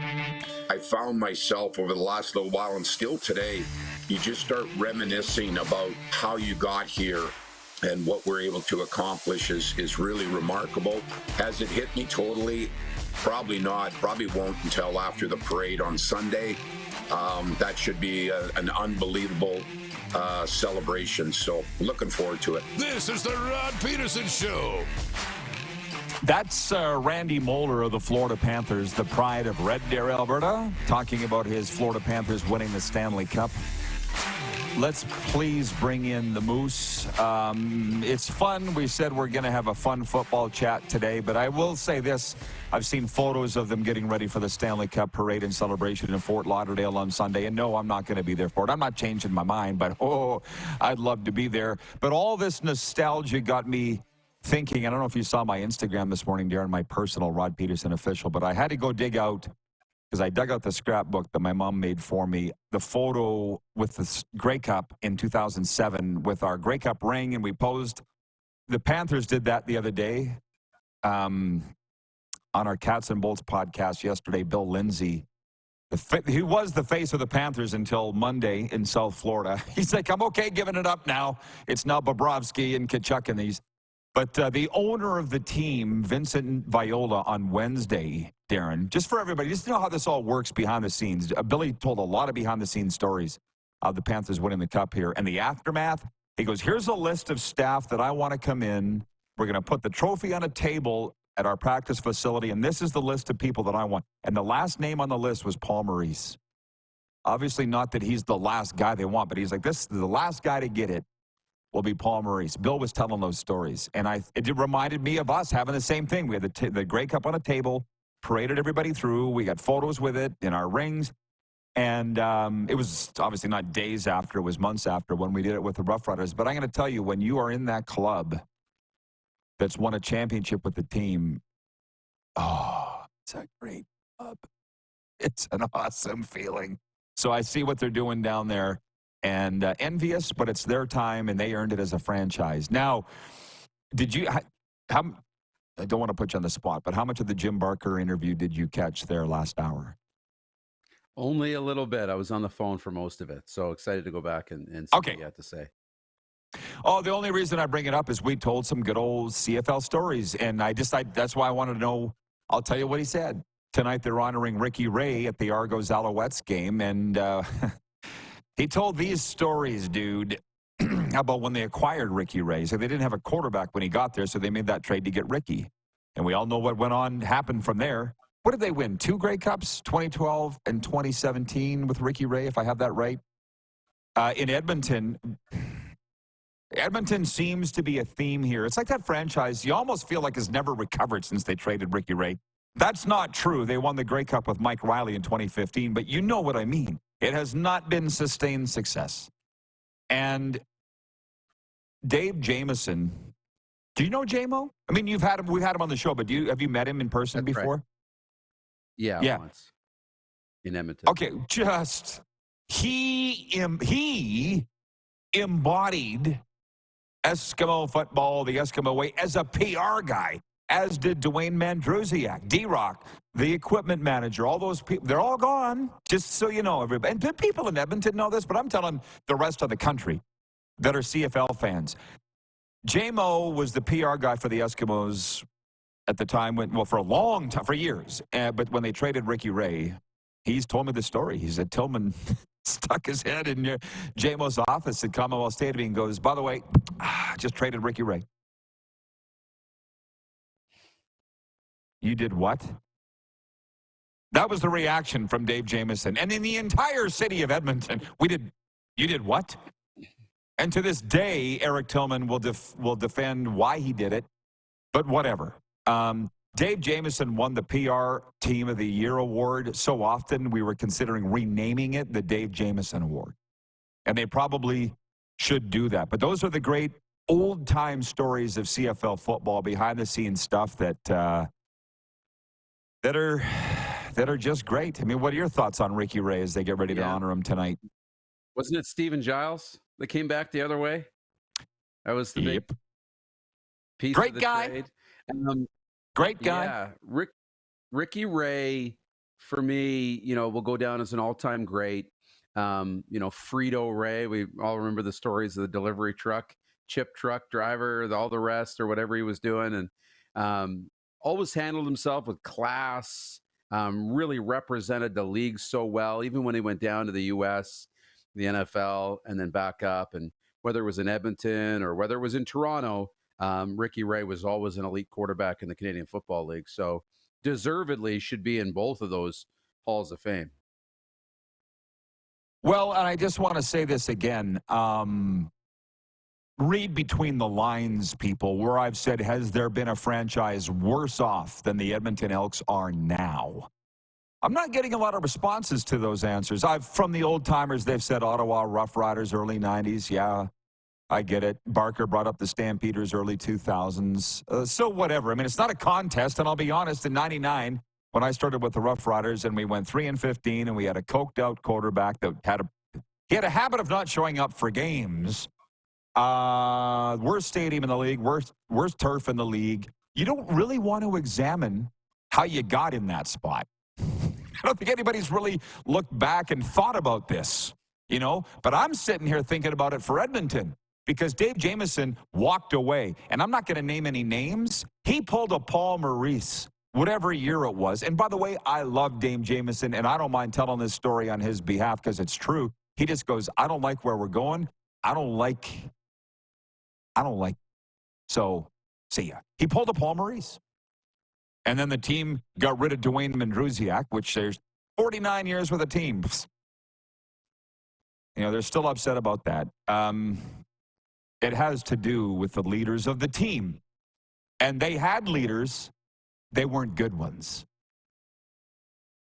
I found myself over the last little while, and still today, you just start reminiscing about how you got here, and what we're able to accomplish is really remarkable. Has it hit me totally? Probably not. Probably won't until after the parade on Sunday. That should be an unbelievable celebration. So looking forward to it. This is the Rod Pedersen Show. That's Randy Moller of the Florida Panthers, the pride of Red Deer, Alberta, talking about his Florida Panthers winning the Stanley Cup. Let's please bring in the Moose. It's fun. We said we're going to have a fun football chat today, but I will say this. I've seen photos of them getting ready for the Stanley Cup parade and celebration in Fort Lauderdale on Sunday, and no, I'm not going to be there for it. I'm not changing my mind, but I'd love to be there. But all this nostalgia got me thinking. I don't know if you saw my Instagram this morning, Darren, my personal Rod Pedersen official, but I had to go dig out, because I dug out the scrapbook that my mom made for me, the photo with the Grey Cup in 2007 with our Grey Cup ring, and we posed. The Panthers did that the other day on our Cats and Bolts podcast yesterday. Bill Lindsay, he was the face of the Panthers until Monday in South Florida. He's like, I'm okay giving it up now. It's now Bobrovsky and Tkachuk and these. But the owner of the team, Vincent Viola, on Wednesday, Darren, just for everybody, just to know how this all works behind the scenes. Billy told a lot of behind-the-scenes stories of the Panthers winning the Cup here. And the aftermath, he goes, here's a list of staff that I want to come in. We're going to put the trophy on a table at our practice facility, and this is the list of people that I want. And the last name on the list was Paul Maurice. Obviously not that he's the last guy they want, but he's like, this is the last guy to get it. Will be Paul Maurice. Bill was telling those stories, and it reminded me of us having the same thing. We had the Grey Cup on a table, paraded everybody through. We got photos with it in our rings, and it was obviously not days after. It was months after when we did it with the Rough Riders. But I'm going to tell you, when you are in that club that's won a championship with the team, it's a great club. It's an awesome feeling. So I see what they're doing down there. And envious, but it's their time, and they earned it as a franchise. Now, did you? I don't want to put you on the spot, but how much of the Jim Barker interview did you catch there last hour? Only a little bit. I was on the phone for most of it, so excited to go back and see what you had to say. Oh, the only reason I bring it up is we told some good old CFL stories, and that's why I wanted to know. I'll tell you what he said. Tonight they're honoring Ricky Ray at the Argos Alouettes game, and he told these stories, dude, about when they acquired Ricky Ray. So they didn't have a quarterback when he got there, so they made that trade to get Ricky. And we all know what happened from there. What did they win? 2 Grey Cups, 2012 and 2017 with Ricky Ray, if I have that right? in Edmonton. Edmonton seems to be a theme here. It's like that franchise you almost feel like has never recovered since they traded Ricky Ray. That's not true. They won the Grey Cup with Mike Riley in 2015, but you know what I mean. It has not been sustained success. And Dave Jamieson, do you know JMO? I mean, we've had him on the show, but have you met him in person before? Right. Yeah, once in Edmonton. Okay, he embodied Eskimo football, the Eskimo way, as a PR guy, as did Dwayne Mandrusiak, D-Rock, the equipment manager, all those people. They're all gone, just so you know, everybody. And the people in Edmonton know this, but I'm telling the rest of the country that are CFL fans. JMO was the PR guy for the Eskimos at the time, for a long time, for years. But when they traded Ricky Ray, he's told me the story. He said Tillman stuck his head in JMO's office at Commonwealth Stadium and goes, by the way, just traded Ricky Ray. You did what? That was the reaction from Dave Jamieson. And in the entire city of Edmonton, you did what? And to this day, Eric Tillman will defend why he did it, but whatever. Dave Jamieson won the PR Team of the Year award so often we were considering renaming it the Dave Jamieson Award. And they probably should do that. But those are the great old-time stories of CFL football, behind-the-scenes stuff that are just great. I mean, what are your thoughts on Ricky Ray as they get ready to honor him tonight? Wasn't it Steven Giles that came back the other way? That was the big piece Great of the guy. trade. Great guy. Yeah, Ricky Ray, for me, will go down as an all-time great. Frito Ray, we all remember the stories of the delivery truck, chip truck driver, all the rest, or whatever he was doing, and always handled himself with class. Really represented the league so well, even when he went down to the U.S., the NFL, and then back up. And whether it was in Edmonton or whether it was in Toronto, Ricky Ray was always an elite quarterback in the Canadian Football League. So deservedly should be in both of those halls of fame. Well, and I just want to say this again. Read between the lines, people, where I've said, has there been a franchise worse off than the Edmonton Elks are now? I'm not getting a lot of responses to those answers. From the old-timers, they've said Ottawa Rough Riders, early 90s. Yeah, I get it. Barker brought up the Stampeders, early 2000s. So whatever. I mean, it's not a contest, and I'll be honest, in 99, when I started with the Rough Riders, and we went 3-15, and we had a coked-out quarterback that he had a habit of not showing up for games. Worst stadium in the league, worst turf in the league. You don't really want to examine how you got in that spot. I don't think anybody's really looked back and thought about this, But I'm sitting here thinking about it for Edmonton because Dave Jamieson walked away. And I'm not going to name any names. He pulled a Paul Maurice, whatever year it was. And by the way, I love Dave Jamieson, and I don't mind telling this story on his behalf because it's true. He just goes, I don't like where we're going. I don't like. So, see ya. He pulled a Paul Maurice. And then the team got rid of Dwayne Mandrusiak, which there's 49 years with a team. They're still upset about that. It has to do with the leaders of the team. And they had leaders. They weren't good ones.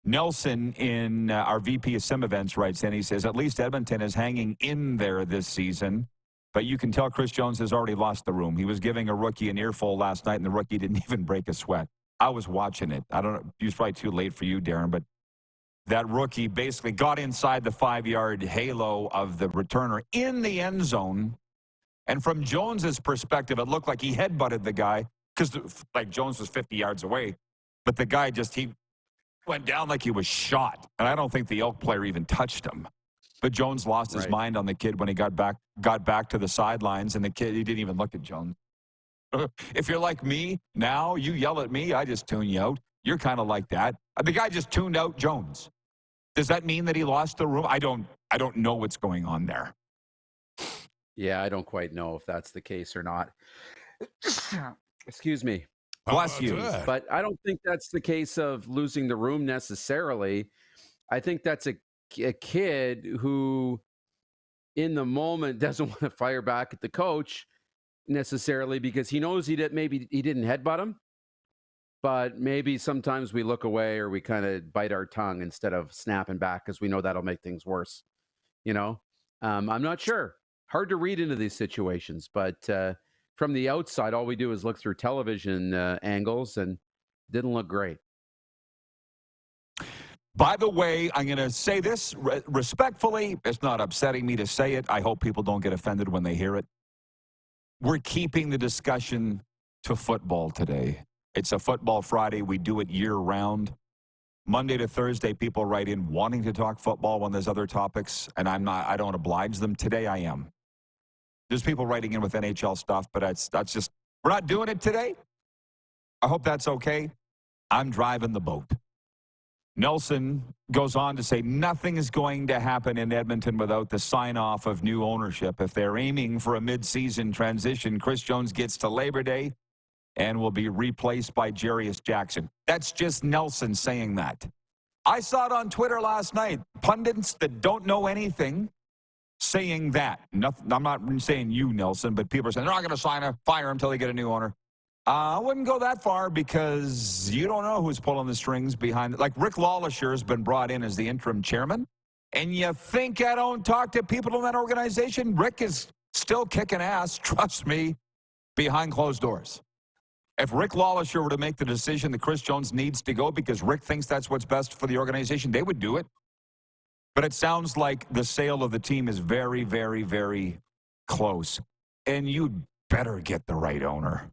Nelson, in our VP of Sim Events, writes in, he says, at least Edmonton is hanging in there this season. But you can tell Chris Jones has already lost the room. He was giving a rookie an earful last night, and the rookie didn't even break a sweat. I was watching it. I don't know. It was probably too late for you, Darren, but that rookie basically got inside the 5-yard halo of the returner in the end zone. And from Jones's perspective, it looked like he headbutted the guy because, Jones was 50 yards away. But the guy he went down like he was shot. And I don't think the Elk player even touched him. But Jones lost his mind on the kid when he got back to the sidelines, and the kid, he didn't even look at Jones. If you're like me now, you yell at me, I just tune you out. You're kind of like that. The guy just tuned out Jones. Does that mean that he lost the room? I don't know what's going on there. Yeah, I don't quite know if that's the case or not. Excuse me. Bless you. But I don't think that's the case of losing the room necessarily. I think that's a kid who in the moment doesn't want to fire back at the coach necessarily because he knows maybe he didn't headbutt him, but maybe sometimes we look away or we kind of bite our tongue instead of snapping back because we know that'll make things worse. I'm not sure. Hard to read into these situations, but from the outside, all we do is look through television angles, and didn't look great. By the way, I'm going to say this respectfully. It's not upsetting me to say it. I hope people don't get offended when they hear it. We're keeping the discussion to football today. It's a football Friday. We do it year-round. Monday to Thursday, people write in wanting to talk football when there's other topics, and I don't oblige them. Today, I am. There's people writing in with NHL stuff, but that's just, we're not doing it today. I hope that's okay. I'm driving the boat. Nelson goes on to say nothing is going to happen in Edmonton without the sign-off of new ownership. If they're aiming for a mid-season transition, Chris Jones gets to Labor Day and will be replaced by Jarius Jackson. That's just Nelson saying that. I saw it on Twitter last night. Pundits that don't know anything saying that. Nothing, I'm not saying you, Nelson, but people are saying they're not going to fire him until they get a new owner. I wouldn't go that far because you don't know who's pulling the strings behind it. Like Rick Lawlisher has been brought in as the interim chairman, and you think I don't talk to people in that organization? Rick is still kicking ass, trust me, behind closed doors. If Rick Lawlisher were to make the decision that Chris Jones needs to go because Rick thinks that's what's best for the organization, they would do it. But it sounds like the sale of the team is very, very, very close. And you'd better get the right owner.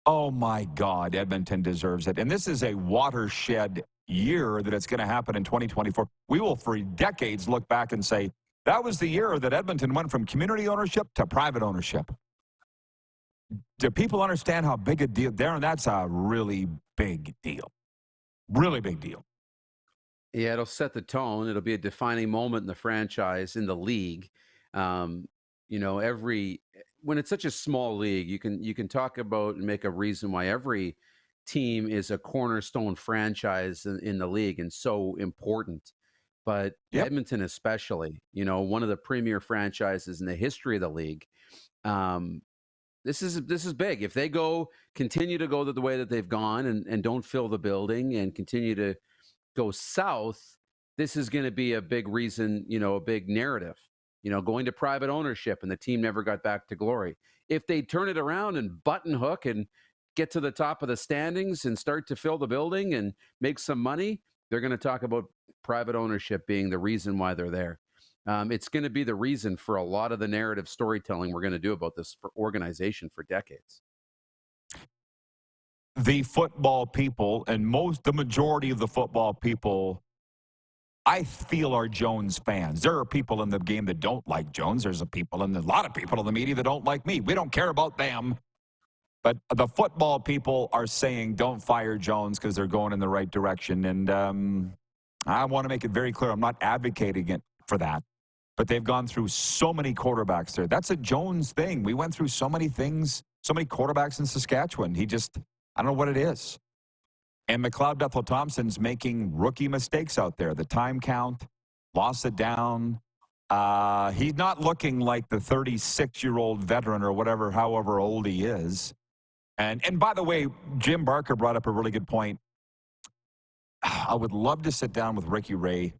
Oh, my God, Edmonton deserves it. And this is a watershed year that it's going to happen in 2024. We will, for decades, look back and say, that was the year that Edmonton went from community ownership to private ownership. Do people understand how big a deal? Darren, that's a really big deal. Really big deal. Yeah, it'll set the tone. It'll be a defining moment in the franchise, in the league. When it's such a small league, you can talk about and make a reason why every team is a cornerstone franchise in the league and so important. But Edmonton especially, one of the premier franchises in the history of the league. This is big. If they continue to go the way that they've gone and don't fill the building and continue to go south, this is going to be a big reason, a big narrative. Going to private ownership and the team never got back to glory. If they turn it around and button hook and get to the top of the standings and start to fill the building and make some money, they're going to talk about private ownership being the reason why they're there. It's going to be the reason for a lot of the narrative storytelling we're going to do about this organization for decades. The football people, and the majority of the football people, I feel, are Jones fans. There are people in the game that don't like Jones. There's a lot of people in the media that don't like me. We don't care about them. But the football people are saying don't fire Jones because they're going in the right direction. And I want to make it very clear, I'm not advocating it for that. But they've gone through so many quarterbacks there. That's a Jones thing. We went through so many things, so many quarterbacks in Saskatchewan. I don't know what it is. And McLeod Bethel-Thompson's making rookie mistakes out there. The time count, lost it down. He's not looking like the 36-year-old veteran or however old he is. And by the way, Jim Barker brought up a really good point. I would love to sit down with Ricky Ray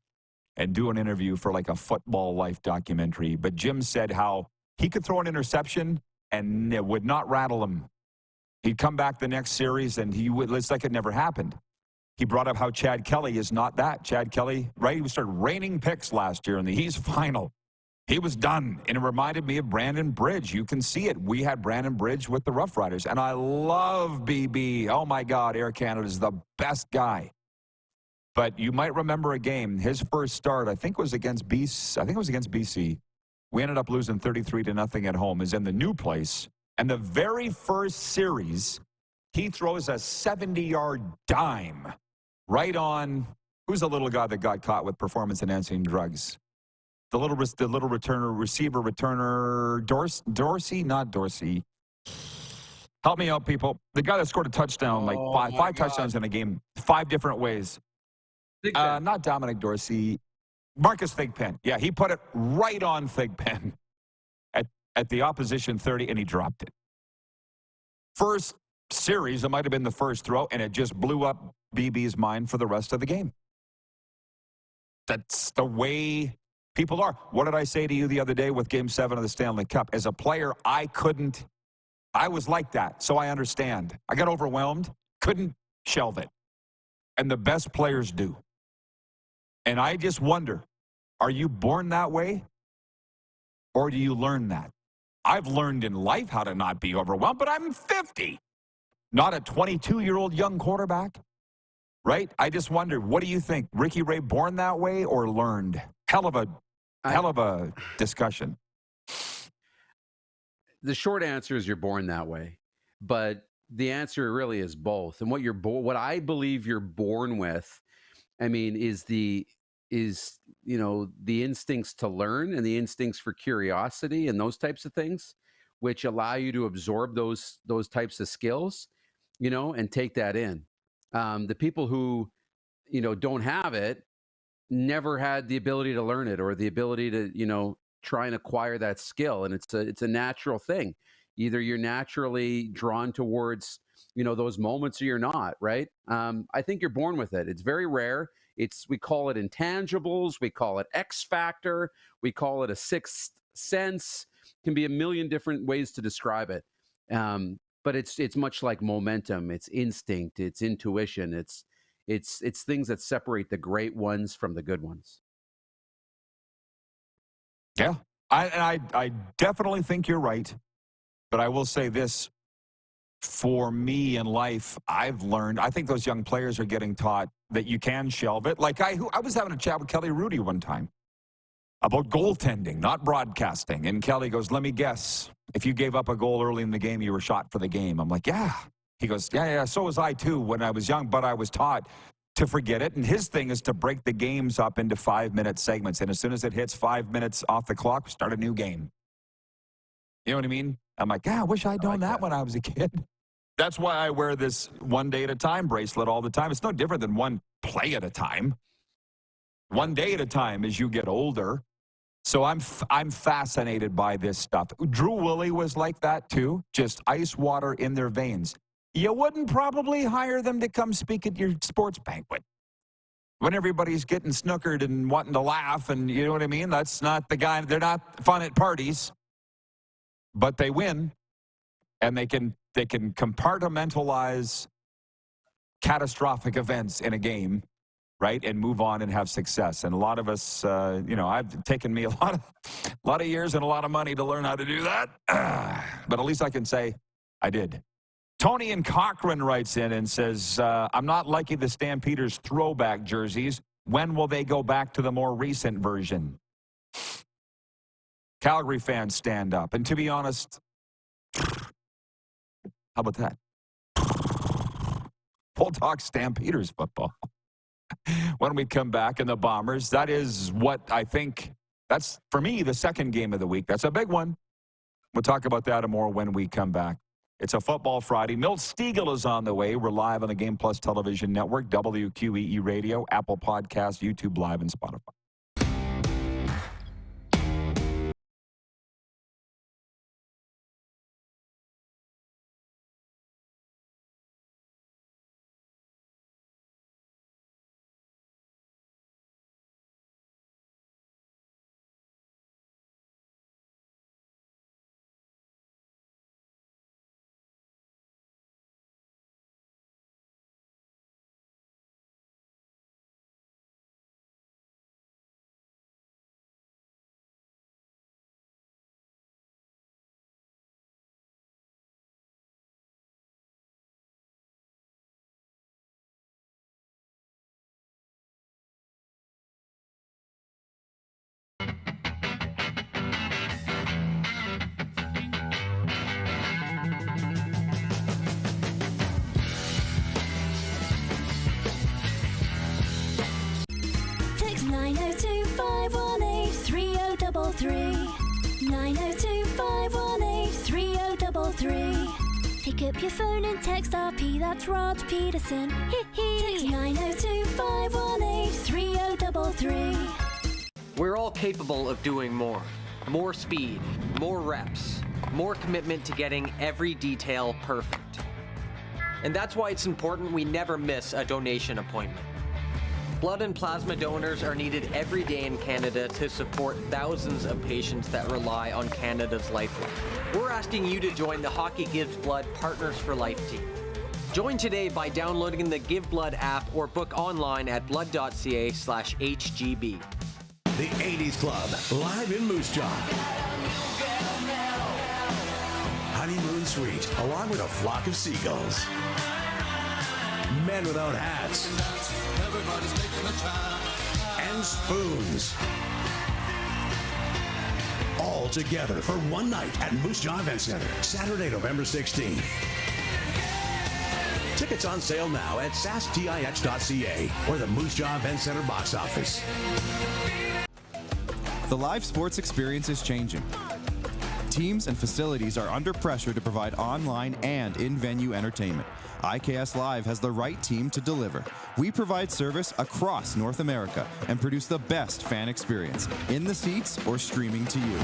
and do an interview for like a football life documentary. But Jim said how he could throw an interception and it would not rattle him. He'd come back the next series and it's like it never happened. He brought up how Chad Kelly is not that. Chad Kelly, right? He started raining picks last year in the East Final. He was done. And it reminded me of Brandon Bridge. You can see it. We had Brandon Bridge with the Rough Riders. And I love BB. Oh, my God. Air Canada is the best guy. But you might remember a game. His first start, I think, was against BC. We ended up losing 33-0 at home. Is in the new place. And the very first series, he throws a 70-yard dime right on, who's the little guy that got caught with performance-enhancing drugs? The little returner, Dorsey, not Dorsey. Help me out, people. The guy that scored a touchdown, five touchdowns in a game, 5 different ways. Not Dominic Dorsey. Marcus Thigpen. Yeah, he put it right on Thigpen at the opposition 30, and he dropped it. First series, it might have been the first throw, and it just blew up BB's mind for the rest of the game. That's the way people are. What did I say to you the other day with Game 7 of the Stanley Cup? As a player, I was like that, so I understand. I got overwhelmed, couldn't shelve it. And the best players do. And I just wonder, are you born that way? Or do you learn that? I've learned in life how to not be overwhelmed, but I'm 50. Not a 22-year-old young quarterback, right? I just wonder, what do you think? Ricky Ray born that way or learned? Hell of a discussion. The short answer is you're born that way, but the answer really is both. And what I believe you're born with, I mean, is the instincts to learn and the instincts for curiosity and those types of things, which allow you to absorb those types of skills, and take that in. The people who, don't have it never had the ability to learn it or the ability to, try and acquire that skill. And it's a natural thing. Either you're naturally drawn towards, those moments or you're not, right? I think you're born with it. It's very rare. We call it intangibles. We call it X factor. We call it a sixth sense. Can be a million different ways to describe it. But it's much like momentum. It's instinct. It's intuition. It's things that separate the great ones from the good ones. Yeah, I definitely think you're right. But I will say this. For me in life, I've learned, I think those young players are getting taught that you can shelve it. Like I was having a chat with Kelly Rudy one time about goaltending, not broadcasting. And Kelly goes, let me guess, if you gave up a goal early in the game, you were shot for the game. I'm like, yeah. He goes, yeah, so was I too when I was young, but I was taught to forget it. And his thing is to break the games up into 5-minute segments. And as soon as it hits 5 minutes off the clock, start a new game. You know what I mean? I'm like, I wish I'd known that when I was a kid. That's why I wear this one day at a time bracelet all the time. It's no different than one play at a time. One day at a time as you get older. So I'm fascinated by this stuff. Drew Willie was like that too, just ice water in their veins. You wouldn't probably hire them to come speak at your sports banquet when everybody's getting snookered and wanting to laugh, and you know what I mean? That's not the guy. They're not fun at parties, but they win, and they can compartmentalize catastrophic events in a game, right, and move on and have success. And a lot of us, I've taken me a lot of years and a lot of money to learn how to do that. But at least I can say I did. Tony in Cochrane writes in and says, I'm not liking the Stampeders throwback jerseys. When will they go back to the more recent version? Calgary fans stand up. And to be honest, how about that? We'll talk Stampeders football. When we come back in the Bombers, that is what I think, that's, for me, the second game of the week. That's a big one. We'll talk about that and more when we come back. It's a Football Friday. Milt Stegall is on the way. We're live on the Game Plus Television Network, WQEE Radio, Apple Podcasts, YouTube Live, and Spotify. Text 902-518-3033. 902-518-3033. Pick up your phone and text RP, that's Rod Pedersen. Text 902-518-3033. We're all capable of doing more. More speed, more reps, more commitment to getting every detail perfect. And that's why it's important we never miss a donation appointment. Blood and plasma donors are needed every day in Canada to support thousands of patients that rely on Canada's lifeline. We're asking you to join the Hockey Gives Blood Partners for Life team. Join today by downloading the Give Blood app or book online at blood.ca/HGB. The 80s Club, live in Moose Jaw. Honeymoon Suite, along with a flock of seagulls. Men without hats. And spoons. All together for one night at Moose Jaw Event Center, Saturday, November 16th. Tickets on sale now at sasktix.ca or the Moose Jaw Event Center box office. The live sports experience is changing. Teams and facilities are under pressure to provide online and in-venue entertainment. IKS Live has the right team to deliver. We provide service across North America and produce the best fan experience, in the seats or streaming to you.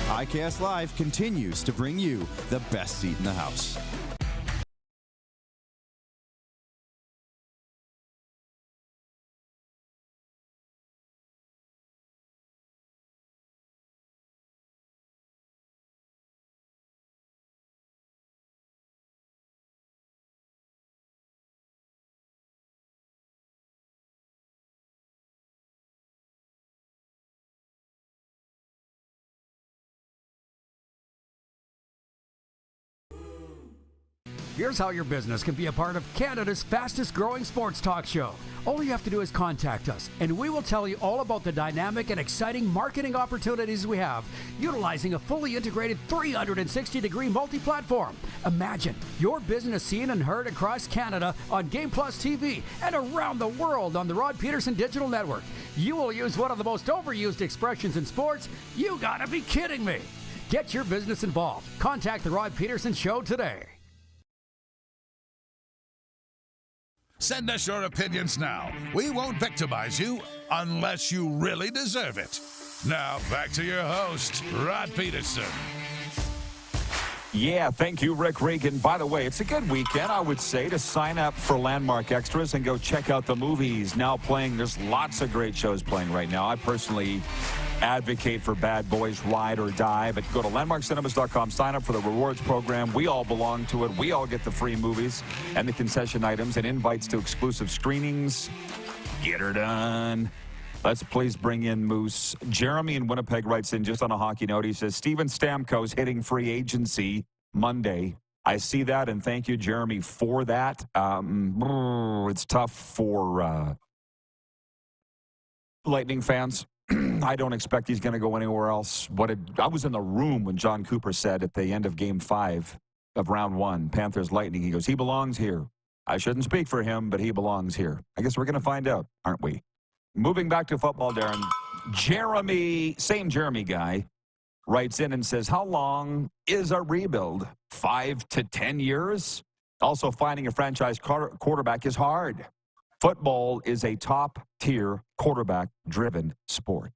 IKS Live continues to bring you the best seat in the house. Here's how your business can be a part of Canada's fastest growing sports talk show. All you have to do is contact us, and we will tell you all about the dynamic and exciting marketing opportunities we have, utilizing a fully integrated 360-degree multi-platform. Imagine your business seen and heard across Canada on Game Plus TV and around the world on the Rod Pedersen Digital Network. You will use one of the most overused expressions in sports. You gotta be kidding me. Get your business involved. Contact the Rod Pedersen Show today. Send us your opinions now. We won't victimize you unless you really deserve it. Now, back to your host, Rod Pedersen. Yeah, thank you, Rick Regan. By the way, it's a good weekend, I would say, to sign up for Landmark Extras and go check out the movies now playing. There's lots of great shows playing right now. I personally advocate for Bad Boys Ride or Die, but go to landmarkcinemas.com, sign up for the rewards program. We all belong to it. We all get the free movies and the concession items and invites to exclusive screenings. Get her done. Let's please bring in Moose. Jeremy in Winnipeg writes in just on a hockey note. He says, Steven Stamkos hitting free agency Monday. I see that, and thank you, Jeremy, for that. It's tough for Lightning fans. I don't expect he's going to go anywhere else. I was in the room when John Cooper said at the end of Game 5 of Round 1, Panthers-Lightning, he goes, he belongs here. I shouldn't speak for him, but he belongs here. I guess we're going to find out, aren't we? Moving back to football, Darren. Jeremy, same Jeremy guy, writes in and says, how long is a rebuild? 5 to 10 years? Also, finding a franchise quarterback is hard. Football is a top-tier, quarterback-driven sport.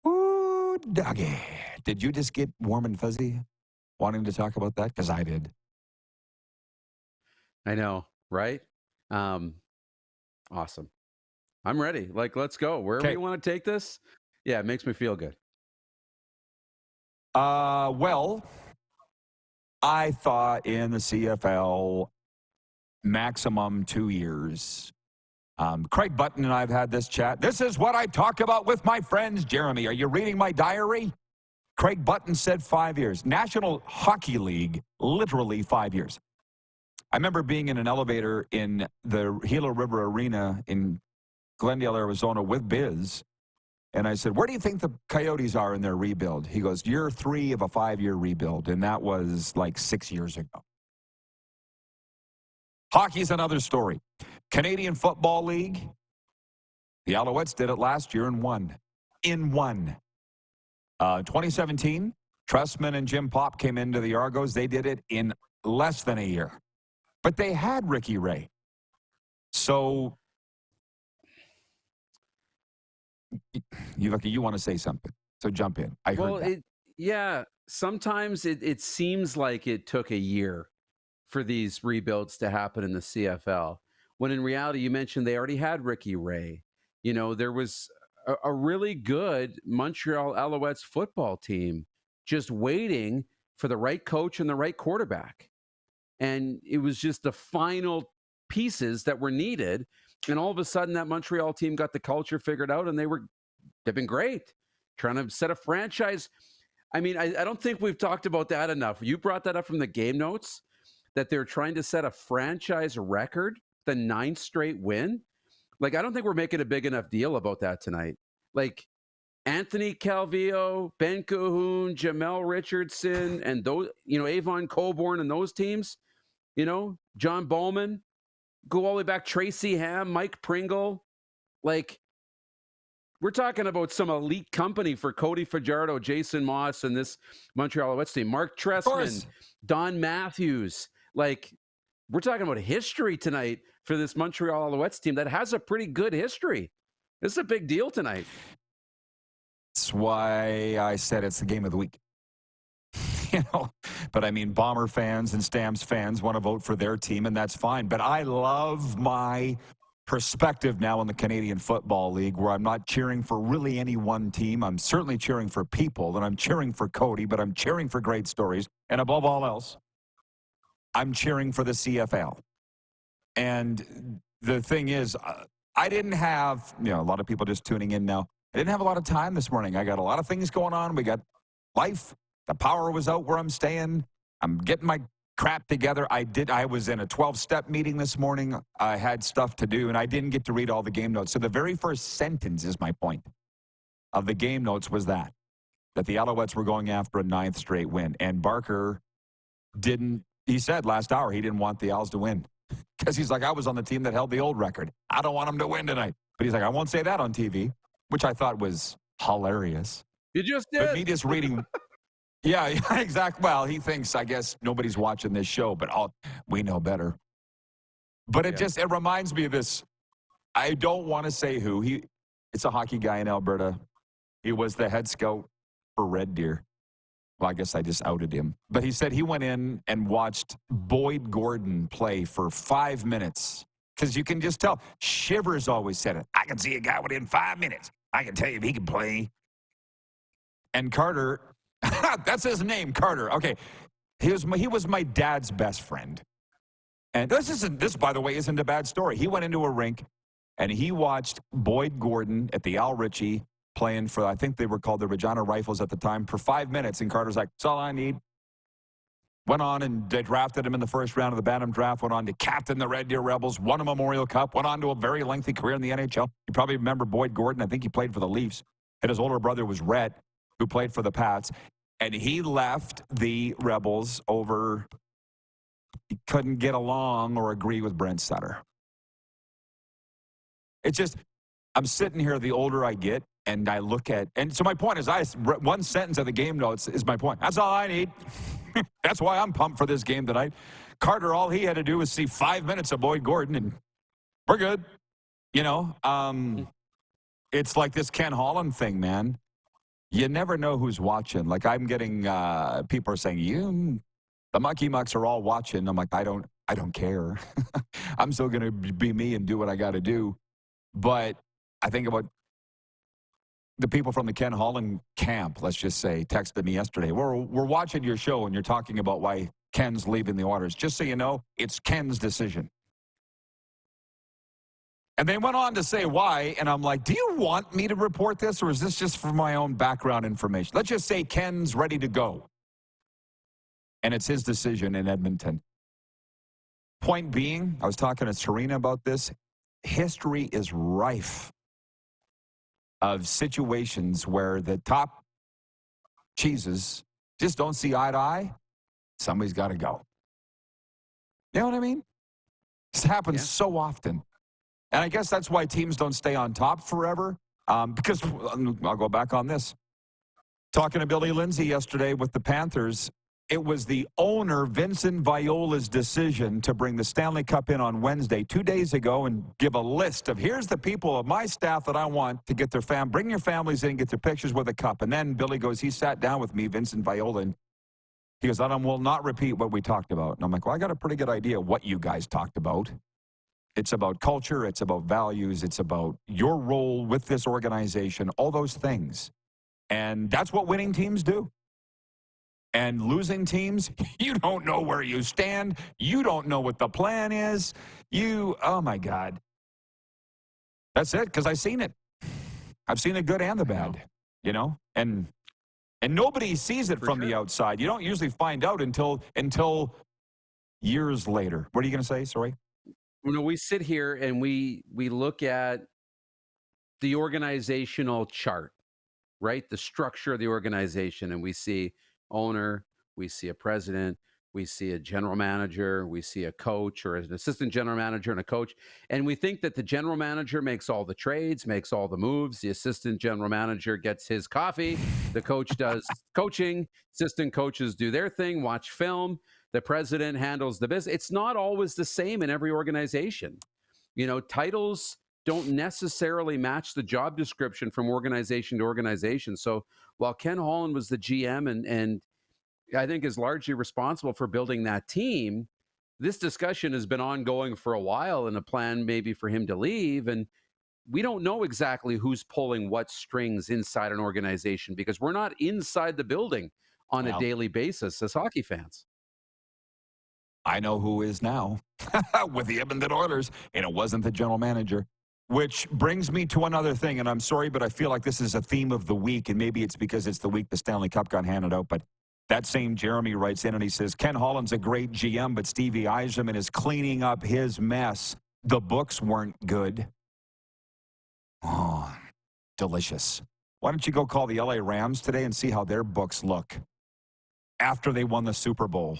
Ooh, doggy. Did you just get warm and fuzzy wanting to talk about that? Because I did. I know, right? Awesome. I'm ready. Let's go. Wherever you want to take this. Yeah, it makes me feel good. Well, I thought in the CFL, maximum 2 years. Craig Button and I have had this chat. This is what I talk about with my friends. Jeremy, are you reading my diary? Craig Button said 5 years. National Hockey League, literally 5 years. I remember being in an elevator in the Gila River Arena in Glendale, Arizona with Biz. And I said, where do you think the Coyotes are in their rebuild? He goes, year 3 of a 5-year rebuild. And that was like 6 years ago. Hockey's another story. Canadian Football League. The Alouettes did it last year and won. 2017, Trustman and Jim Popp came into the Argos. They did it in less than a year. But they had Ricky Ray. So, you want to say something, so jump in. I heard that. Sometimes it seems like it took a year for these rebuilds to happen in the CFL, when in reality, you mentioned they already had Ricky Ray. You know, there was a really good Montreal Alouettes football team just waiting for the right coach and the right quarterback. And it was just the final pieces that were needed. And all of a sudden, that Montreal team got the culture figured out, and they've been great. Trying to set a franchise. I mean, I don't think we've talked about that enough. You brought that up from the game notes, that they're trying to set a franchise record, the 9th straight win. Like, I don't think we're making a big enough deal about that tonight. Like, Anthony Calvillo, Ben Cahoon, Jamel Richardson, and those, Avon Coburn and those teams, John Bowman, go all the way back, Tracy Ham, Mike Pringle. Like, we're talking about some elite company for Cody Fajardo, Jason Moss, and this Montreal Alouettes team. Mark Trestman, Don Matthews. Like, we're talking about history tonight for this Montreal Alouettes team that has a pretty good history. This is a big deal tonight. That's why I said it's the game of the week. But I mean, Bomber fans and Stamps fans want to vote for their team, and that's fine. But I love my perspective now in the Canadian Football League, where I'm not cheering for really any one team. I'm certainly cheering for people, and I'm cheering for Cody, but I'm cheering for great stories. And above all else, I'm cheering for the CFL. And the thing is, I didn't have, a lot of people just tuning in now. I didn't have a lot of time this morning. I got a lot of things going on. We got life. The power was out where I'm staying. I'm getting my crap together. I was in a 12-step meeting this morning. I had stuff to do, and I didn't get to read all the game notes. So the very first sentence is my point of the game notes was that the Alouettes were going after a 9th straight win. And Barker he said last hour he didn't want the Owls to win because he's like, I was on the team that held the old record. I don't want them to win tonight. But he's like, I won't say that on TV, which I thought was hilarious. You just did. But me just reading... Yeah, exactly. Well, he thinks, I guess, nobody's watching this show, but we know better. But it reminds me of this. I don't want to say who. It's a hockey guy in Alberta. He was the head scout for Red Deer. Well, I guess I just outed him. But he said he went in and watched Boyd Gordon play for 5 minutes. Because you can just tell. Shivers always said it. I can see a guy within 5 minutes. I can tell you if he can play. And Carter... That's his name, Carter. Okay. He was my dad's best friend. And this, by the way, isn't a bad story. He went into a rink, and he watched Boyd Gordon at the Al Ritchie playing for, I think they were called the Regina Rifles at the time, for 5 minutes. And Carter's like, that's all I need. Went on and they drafted him in the first round of the Bantam draft, went on to captain the Red Deer Rebels, won a Memorial Cup, went on to a very lengthy career in the NHL. You probably remember Boyd Gordon. I think he played for the Leafs. And his older brother was Rhett, who played for the Pats. And he left the Rebels over, he couldn't get along or agree with Brent Sutter. It's just, I'm sitting here, the older I get, and I look at, and so my point is, one sentence of the game notes is my point. That's all I need. That's why I'm pumped for this game tonight. Carter, all he had to do was see 5 minutes of Boyd Gordon, and we're good. It's like this Ken Holland thing, man. You never know who's watching. Like, I'm getting people are saying, the Mucky Mucks are all watching. I'm like, I don't care. I'm still going to be me and do what I got to do. But I think about the people from the Ken Holland camp, let's just say, texted me yesterday. We're watching your show, and you're talking about why Ken's leaving the Oilers. Just so you know, it's Ken's decision. And they went on to say why, and I'm like, do you want me to report this, or is this just for my own background information? Let's just say Ken's ready to go. And it's his decision in Edmonton. Point being, I was talking to Serena about this, history is rife of situations where the top cheeses just don't see eye to eye. Somebody's got to go. You know what I mean? This happens so often. And I guess that's why teams don't stay on top forever, because I'll go back on this. Talking to Billy Lindsay yesterday with the Panthers, It was the owner, Vincent Viola's decision to bring the Stanley Cup in on Wednesday, 2 days ago, and give a list of, here's the people of my staff that I want to get their bring your families in and get their pictures with a cup. And then Billy goes, he sat down with me, Vincent Viola, and he goes, I will not repeat what we talked about. And I'm like, well, I got a pretty good idea what you guys talked about. It's about culture. It's about values. It's about your role with this organization, all those things. And that's what winning teams do. And losing teams, you don't know where you stand. You don't know what the plan is. Oh, my God. That's it, because I've seen it. I've seen the good and the bad, you know? And nobody sees it from the outside. You don't usually find out until years later. What are you going to say? Sorry? We sit here and we look at the organizational chart, right? The structure of the organization, and we see owner, we see a president, we see a general manager, we see a coach or an assistant general manager and a coach. And we think that the general manager makes all the trades, makes all the moves. The assistant general manager gets his coffee. The coach does coaching. Assistant coaches do their thing, watch film. The president handles the business. It's not always the same in every organization. You know, titles don't necessarily match the job description from organization to organization. So while Ken Holland was the GM and I think is largely responsible for building that team, this discussion has been ongoing for a while and a plan maybe for him to leave. And we don't know exactly who's pulling what strings inside an organization because we're not inside the building on a daily basis as hockey fans. I know who is now with the Edmonton Oilers, and it wasn't the general manager. Which brings me to another thing, and I'm sorry, but I feel like this is a theme of the week, and maybe it's because it's the week the Stanley Cup got handed out, but that same Jeremy writes in and he says, Ken Holland's a great GM, but Stevie Yzerman is cleaning up his mess. The books weren't good. Oh, delicious. Why don't you go call the LA Rams today and see how their books look after they won the Super Bowl?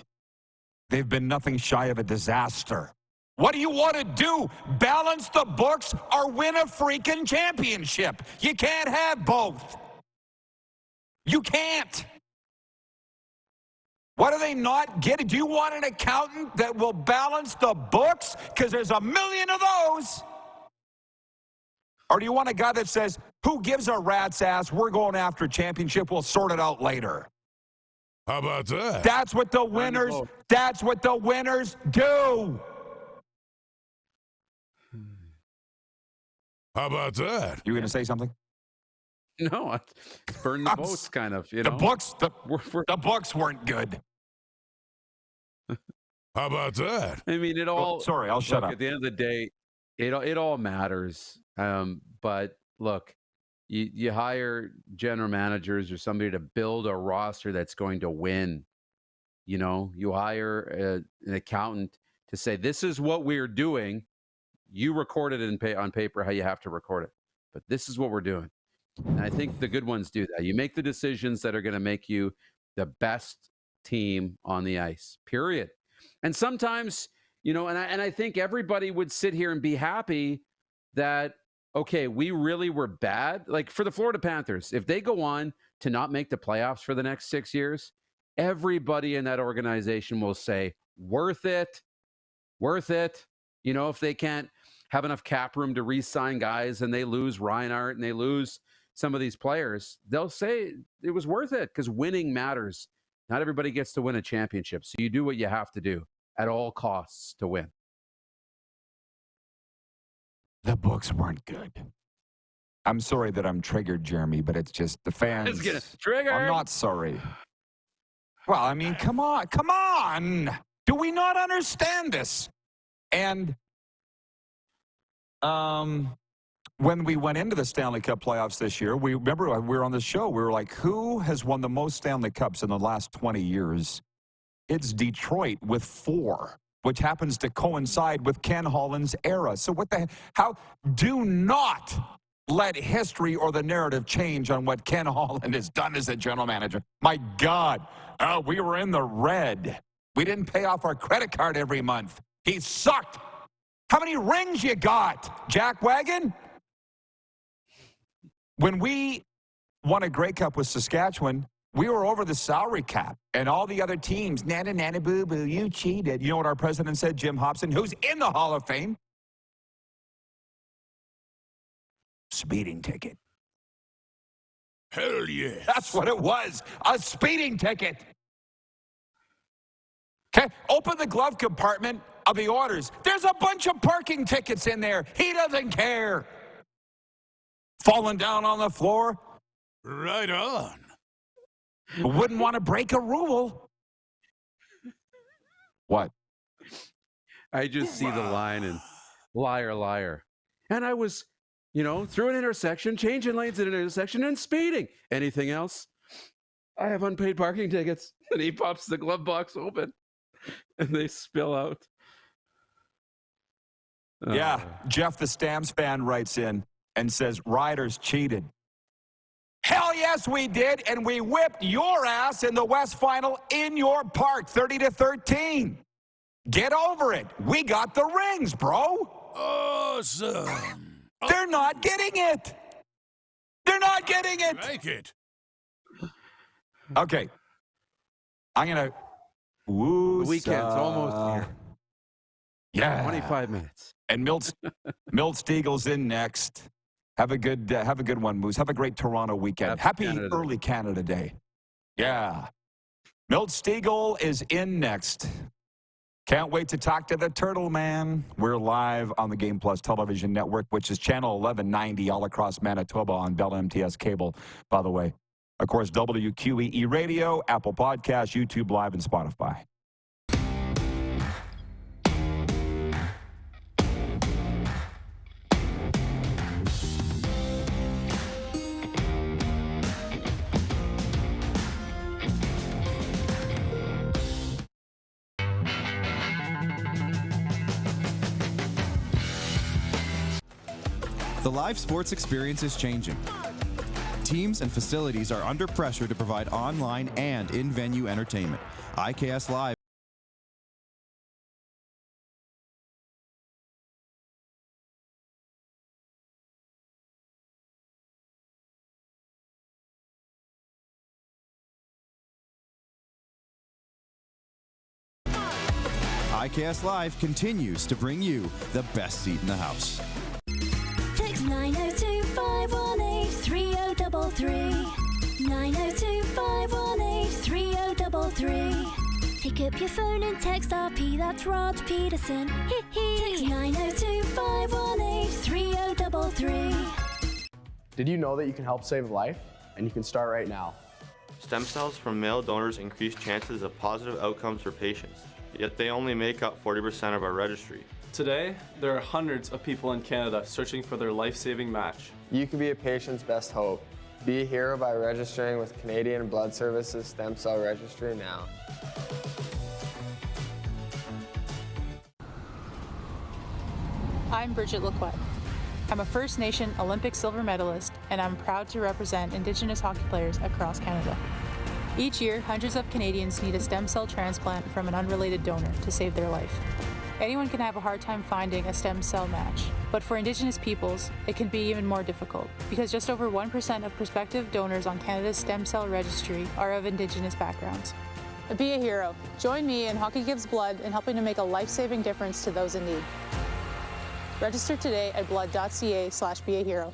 They've been nothing shy of a disaster. What do you want to do? Balance the books or win a freaking championship? You can't have both. You can't. What are they not getting? Do you want an accountant that will balance the books? Because there's a million of those. Or do you want a guy that says, who gives a rat's ass? We're going after a championship. We'll sort it out later. How about that? That's what the winners do. How about that? You going to say something? No, burn the boats, kind of. You know, the books weren't good. How about that? I mean, it all. Sorry, I'll shut up. At the end of the day, it all matters. But look, you hire general managers or somebody to build a roster that's going to win. You know, you hire an accountant to say, this is what we're doing. You record it on paper how you have to record it. But this is what we're doing. And I think the good ones do that. You make the decisions that are going to make you the best team on the ice, period. And sometimes, you know, and I think everybody would sit here and be happy that, okay, we really were bad. Like for the Florida Panthers, if they go on to not make the playoffs for the next 6 years, everybody in that organization will say, worth it. You know, if they can't have enough cap room to re-sign guys and they lose Reinhart and they lose some of these players, they'll say it was worth it because winning matters. Not everybody gets to win a championship. So you do what you have to do at all costs to win. The books weren't good. I'm sorry that I'm triggered, Jeremy, but it's just the fans. Let's get it triggered. I'm not sorry. Well, I mean, come on. Do we not understand this? And when we went into the Stanley Cup playoffs this year, we were on the show. We were like, who has won the most Stanley Cups in the last 20 years? It's Detroit with 4, which happens to coincide with Ken Holland's era. So do not let history or the narrative change on what Ken Holland has done as a general manager. My God, we were in the red. We didn't pay off our credit card every month. He sucked. How many rings you got, Jack Wagon? When we won a Grey Cup with Saskatchewan, we were over the salary cap, and all the other teams, nana, nana, boo, boo, you cheated. You know what our president said, Jim Hobson, who's in the Hall of Fame? Speeding ticket. Hell yes. That's what it was, a speeding ticket. Okay, open the glove compartment of the orders. There's a bunch of parking tickets in there. He doesn't care. Falling down on the floor. Right on. Wouldn't want to break a rule. What? I just see the line and liar, liar. And I was, through an intersection, changing lanes at an intersection and speeding. Anything else? I have unpaid parking tickets. And he pops the glove box open and they spill out. Yeah, Jeff the Stamps fan writes in and says, Riders cheated. Hell yes, we did, and we whipped your ass in the West Final in your park, 30-13. Get over it. We got the rings, bro. Awesome. They're not getting it. They're not getting it. Make it. Okay. I'm going to... The weekend's almost here. Yeah. 25 minutes. And Milt Stegall's in next. Have a good one, Moose. Have a great Toronto weekend. Happy early Canada Day. Yeah. Milt Stegall is in next. Can't wait to talk to the Turtle Man. We're live on the Game Plus television network, which is channel 1190 all across Manitoba on Bell MTS cable, by the way. Of course, WQEE Radio, Apple Podcasts, YouTube Live, and Spotify. The live sports experience is changing. Teams and facilities are under pressure to provide online and in-venue entertainment. IKS Live. IKS Live continues to bring you the best seat in the house. Text 902-518-3033. 902-518-3033. Pick up your phone and text RP, that's Rod Pedersen. Text 902-518-3033. Did you know that you can help save a life? And you can start right now. Stem cells from male donors increase chances of positive outcomes for patients, yet they only make up 40% of our registry. Today, there are hundreds of people in Canada searching for their life-saving match. You can be a patient's best hope. Be a hero by registering with Canadian Blood Services Stem Cell Registry now. I'm Bridget Lacquette. I'm a First Nation Olympic silver medalist, and I'm proud to represent Indigenous hockey players across Canada. Each year, hundreds of Canadians need a stem cell transplant from an unrelated donor to save their life. Anyone can have a hard time finding a stem cell match, but for Indigenous peoples, it can be even more difficult because just over 1% of prospective donors on Canada's stem cell registry are of Indigenous backgrounds. Be a hero. Join me in Hockey Gives Blood in helping to make a life-saving difference to those in need. Register today at blood.ca/beahero.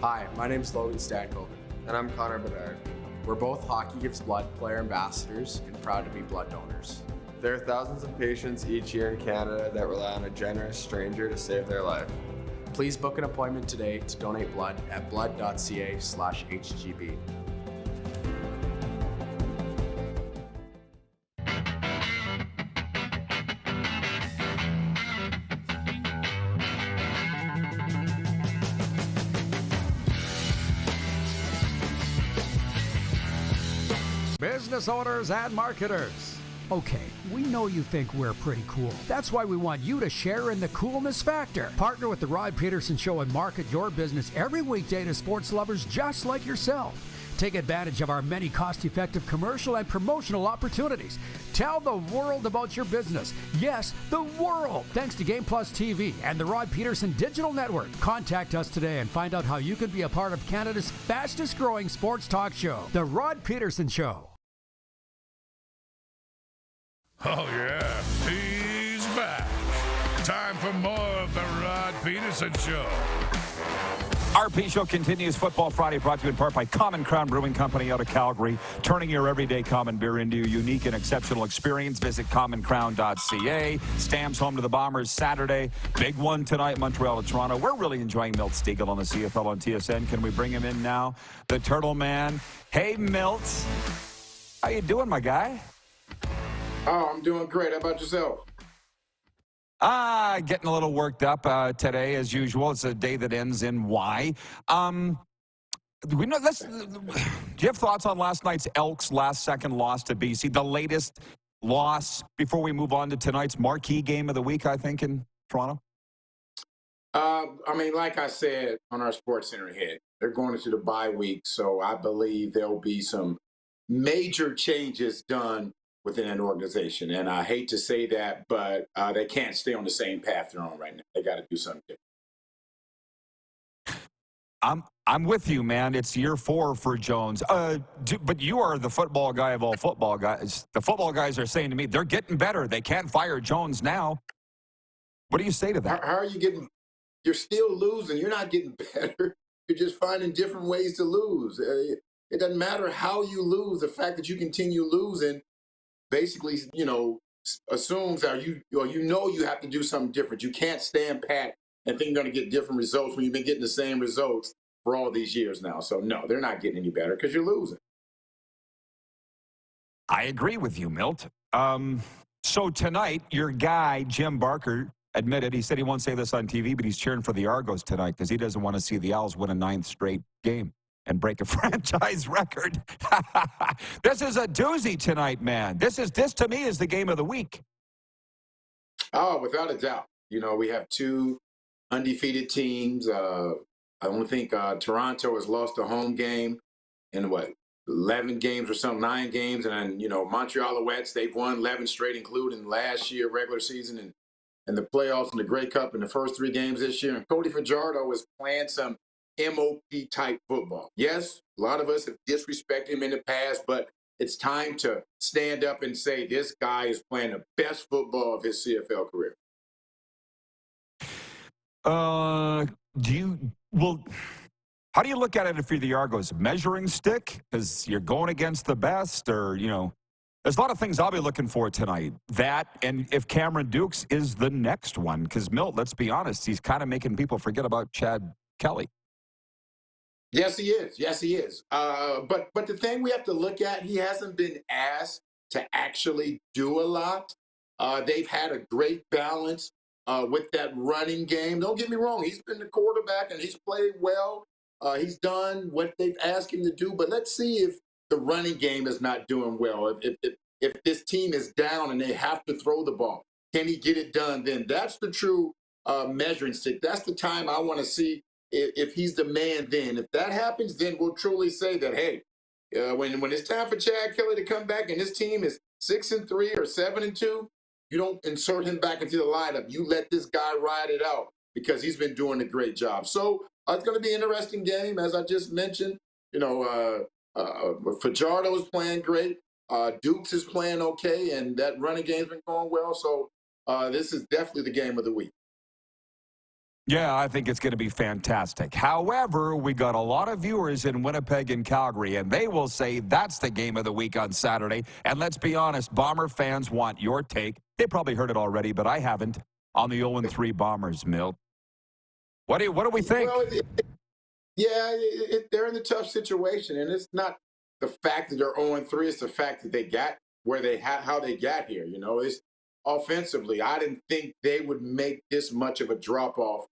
Hi, my name's Logan Stankoven. And I'm Connor Bedard. We're both Hockey Gives Blood player ambassadors and proud to be blood donors. There are thousands of patients each year in Canada that rely on a generous stranger to save their life. Please book an appointment today to donate blood at blood.ca/HGB. business owners and marketers. Okay, we know you think we're pretty cool. That's why we want you to share in the coolness factor. Partner with The Rod Pedersen Show and market your business every weekday to sports lovers just like yourself. Take advantage of our many cost-effective commercial and promotional opportunities. Tell the world about your business. Yes, the world. Thanks to Game Plus TV and the Rod Pedersen Digital Network. Contact us today and find out how you can be a part of Canada's fastest-growing sports talk show, The Rod Pedersen Show. Oh, yeah, he's back. Time for more of the Rod Pedersen Show. RP Show continues. Football Friday brought to you in part by Common Crown Brewing Company out of Calgary. Turning your everyday common beer into a unique and exceptional experience. Visit commoncrown.ca. Stamps home to the Bombers Saturday. Big one tonight, Montreal to Toronto. We're really enjoying Milt Stegall on the CFL on TSN. Can we bring him in now? The Turtle Man. Hey, Milt. How you doing, my guy? Oh, I'm doing great. How about yourself? Getting a little worked up today, as usual. It's a day that ends in Y. Do you have thoughts on last night's Elks' last-second loss to BC? The latest loss before we move on to tonight's marquee game of the week, I think, in Toronto? I mean, like I said on our Sports Center hit, they're going into the bye week, so I believe there'll be some major changes done within an organization. And I hate to say that, but they can't stay on the same path they're on right now. They got to do something different. I'm with you, man. It's year 4 for Jones. But you are the football guy of all football guys. The football guys are saying to me, they're getting better. They can't fire Jones now. What do you say to that? How are you getting – you're still losing. You're not getting better. You're just finding different ways to lose. It doesn't matter how you lose. The fact that you continue losing basically, assumes that you have to do something different. You can't stand pat and think you're going to get different results when you've been getting the same results for all these years now. So, no, they're not getting any better because you're losing. I agree with you, Milt. So tonight, your guy, Jim Barker, admitted, he said he won't say this on TV, but he's cheering for the Argos tonight because he doesn't want to see the Owls win a 9th straight game and break a franchise record. This is a doozy tonight, man. This to me is the game of the week. Oh, without a doubt. We have 2 undefeated teams. I don't think Toronto has lost a home game in 11 games or something, 9 games. And then, Montreal Awards, they've won 11 straight, including last year, regular season, and the playoffs and the Grey Cup in the first 3 games this year. And Cody Fajardo is playing some MOP-type football. Yes, a lot of us have disrespected him in the past, but it's time to stand up and say this guy is playing the best football of his CFL career. How do you look at it if you're the Argos? Measuring stick? Because you're going against the best? Or, there's a lot of things I'll be looking for tonight. That, and if Cameron Dukes is the next one. Because, Milt, let's be honest, he's kind of making people forget about Chad Kelly. Yes, he is. Yes, he is. But the thing we have to look at, he hasn't been asked to actually do a lot. They've had a great balance with that running game. Don't get me wrong. He's been the quarterback, and he's played well. He's done what they've asked him to do. But let's see if the running game is not doing well. If this team is down and they have to throw the ball, can he get it done then? That's the true measuring stick. That's the time I want to see if he's the man then. If that happens, then we'll truly say that, hey, when it's time for Chad Kelly to come back and this team is 6-3 or 7-2, you don't insert him back into the lineup. You let this guy ride it out because he's been doing a great job. So it's going to be an interesting game, as I just mentioned. Fajardo is playing great. Dukes is playing okay, and that running game's been going well. So this is definitely the game of the week. Yeah, I think it's going to be fantastic. However, we got a lot of viewers in Winnipeg and Calgary, and they will say that's the game of the week on Saturday. And let's be honest, Bomber fans want your take. They probably heard it already, but I haven't, on the 0-3 Bombers, Milt. What do we think? Well, they're in a tough situation, and it's not the fact that they're 0-3. It's the fact that they got how they got here. It's offensively. I didn't think they would make this much of a drop-off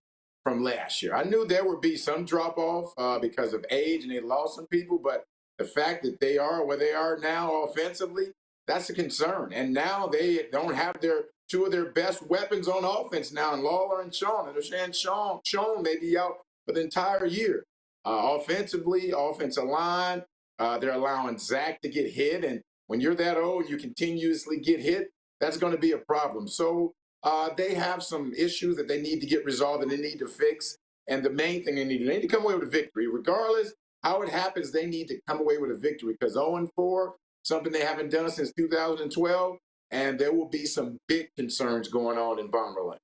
from last year. I knew there would be some drop-off because of age, and they lost some people, but the fact that they are where they are now offensively, that's a concern. And now they don't have two of their best weapons on offense now, and Lawler and Sean. Understand Sean may be out for the entire year. Offensively, offensive line, they're allowing Zach to get hit. And when you're that old, you continuously get hit, that's going to be a problem. So they have some issues that they need to get resolved and they need to fix. And the main thing they need to come away with a victory. Regardless how it happens, they need to come away with a victory because 0-4, something they haven't done since 2012, and there will be some big concerns going on in Bomberland.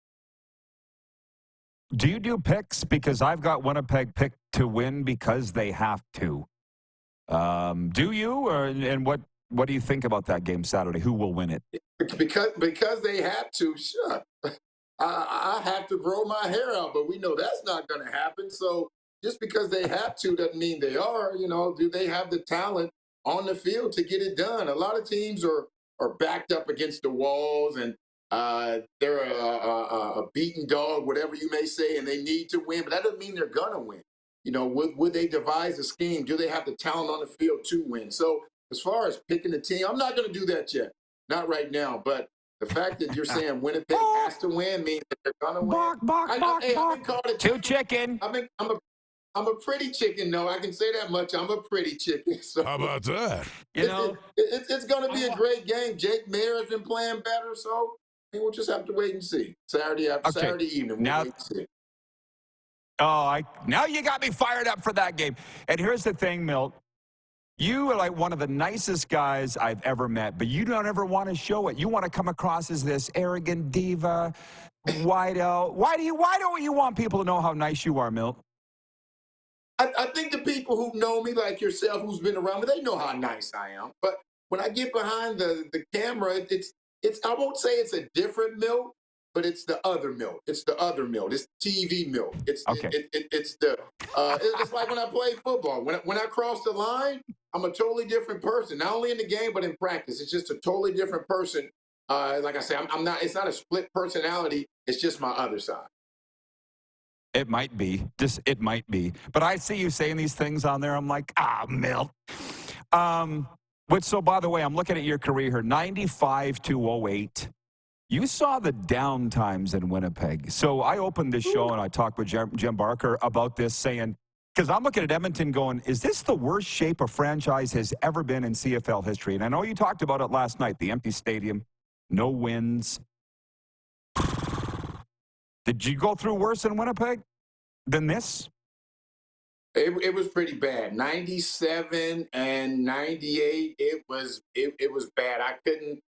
Do you do picks? Because I've got Winnipeg picked to win because they have to. Do you? And what do you think about that game Saturday? Who will win it? Because they have to. Sure. I have to grow my hair out, but we know that's not going to happen. So just because they have to doesn't mean they are. Do they have the talent on the field to get it done? A lot of teams are backed up against the walls, and they're a beaten dog, whatever you may say, and they need to win. But that doesn't mean they're going to win. Would they devise a scheme? Do they have the talent on the field to win? So as far as picking the team, I'm not going to do that yet. Not right now, but the fact that you're saying Winnipeg has to win means that they're gonna win. I've been called a Two chicken. I'm a pretty chicken. No, I can say that much. I'm a pretty chicken. So How about that? It's gonna be a great game. Jake Mayer has been playing better, so we'll just have to wait and see. Saturday evening. We'll wait and see. Now you got me fired up for that game. And here's the thing, Milt. You are like one of the nicest guys I've ever met, but you don't ever want to show it. You want to come across as this arrogant diva, white out. Why don't you want people to know how nice you are, Milt? I think the people who know me, like yourself, who's been around me, they know how nice I am. But when I get behind the camera, it's I won't say it's a different Milt, but it's the other Milt. It's the other Milt. It's the TV Milt. It's like when I play football. When I cross the line, I'm a totally different person. Not only in the game, but in practice. It's just a totally different person. Like I say, I'm not. It's not a split personality. It's just my other side. It might be. It might be. But I see you saying these things on there. I'm like, Milt. So, by the way, I'm looking at your career here. 95 to 08. You saw the down times in Winnipeg. So I opened this show and I talked with Jim Barker about this, saying, because I'm looking at Edmonton going, is this the worst shape a franchise has ever been in CFL history? And I know you talked about it last night, the empty stadium, no wins. Did you go through worse in Winnipeg than this? It was pretty bad. 97 and 98, it was bad. I couldn't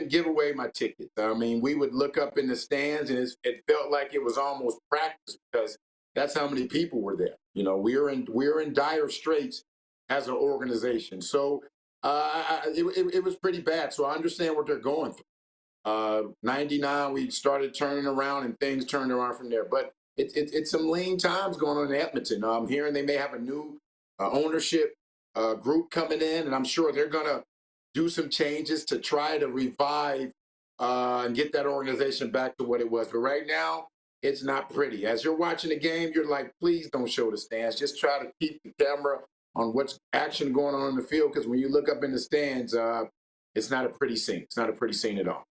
give away my tickets. I mean, we would look up in the stands, and it felt like it was almost practice because that's how many people were there. We're in dire straits as an organization. So it was pretty bad. So I understand what they're going through. 99, we started turning around, and things turned around from there. But it's some lean times going on in Edmonton. I'm hearing they may have a new ownership group coming in, and I'm sure they're going to do some changes to try to revive and get that organization back to what it was. But right now, it's not pretty. As you're watching the game, you're like, please don't show the stands. Just try to keep the camera on what's action going on in the field, because when you look up in the stands, it's not a pretty scene. It's not a pretty scene at all.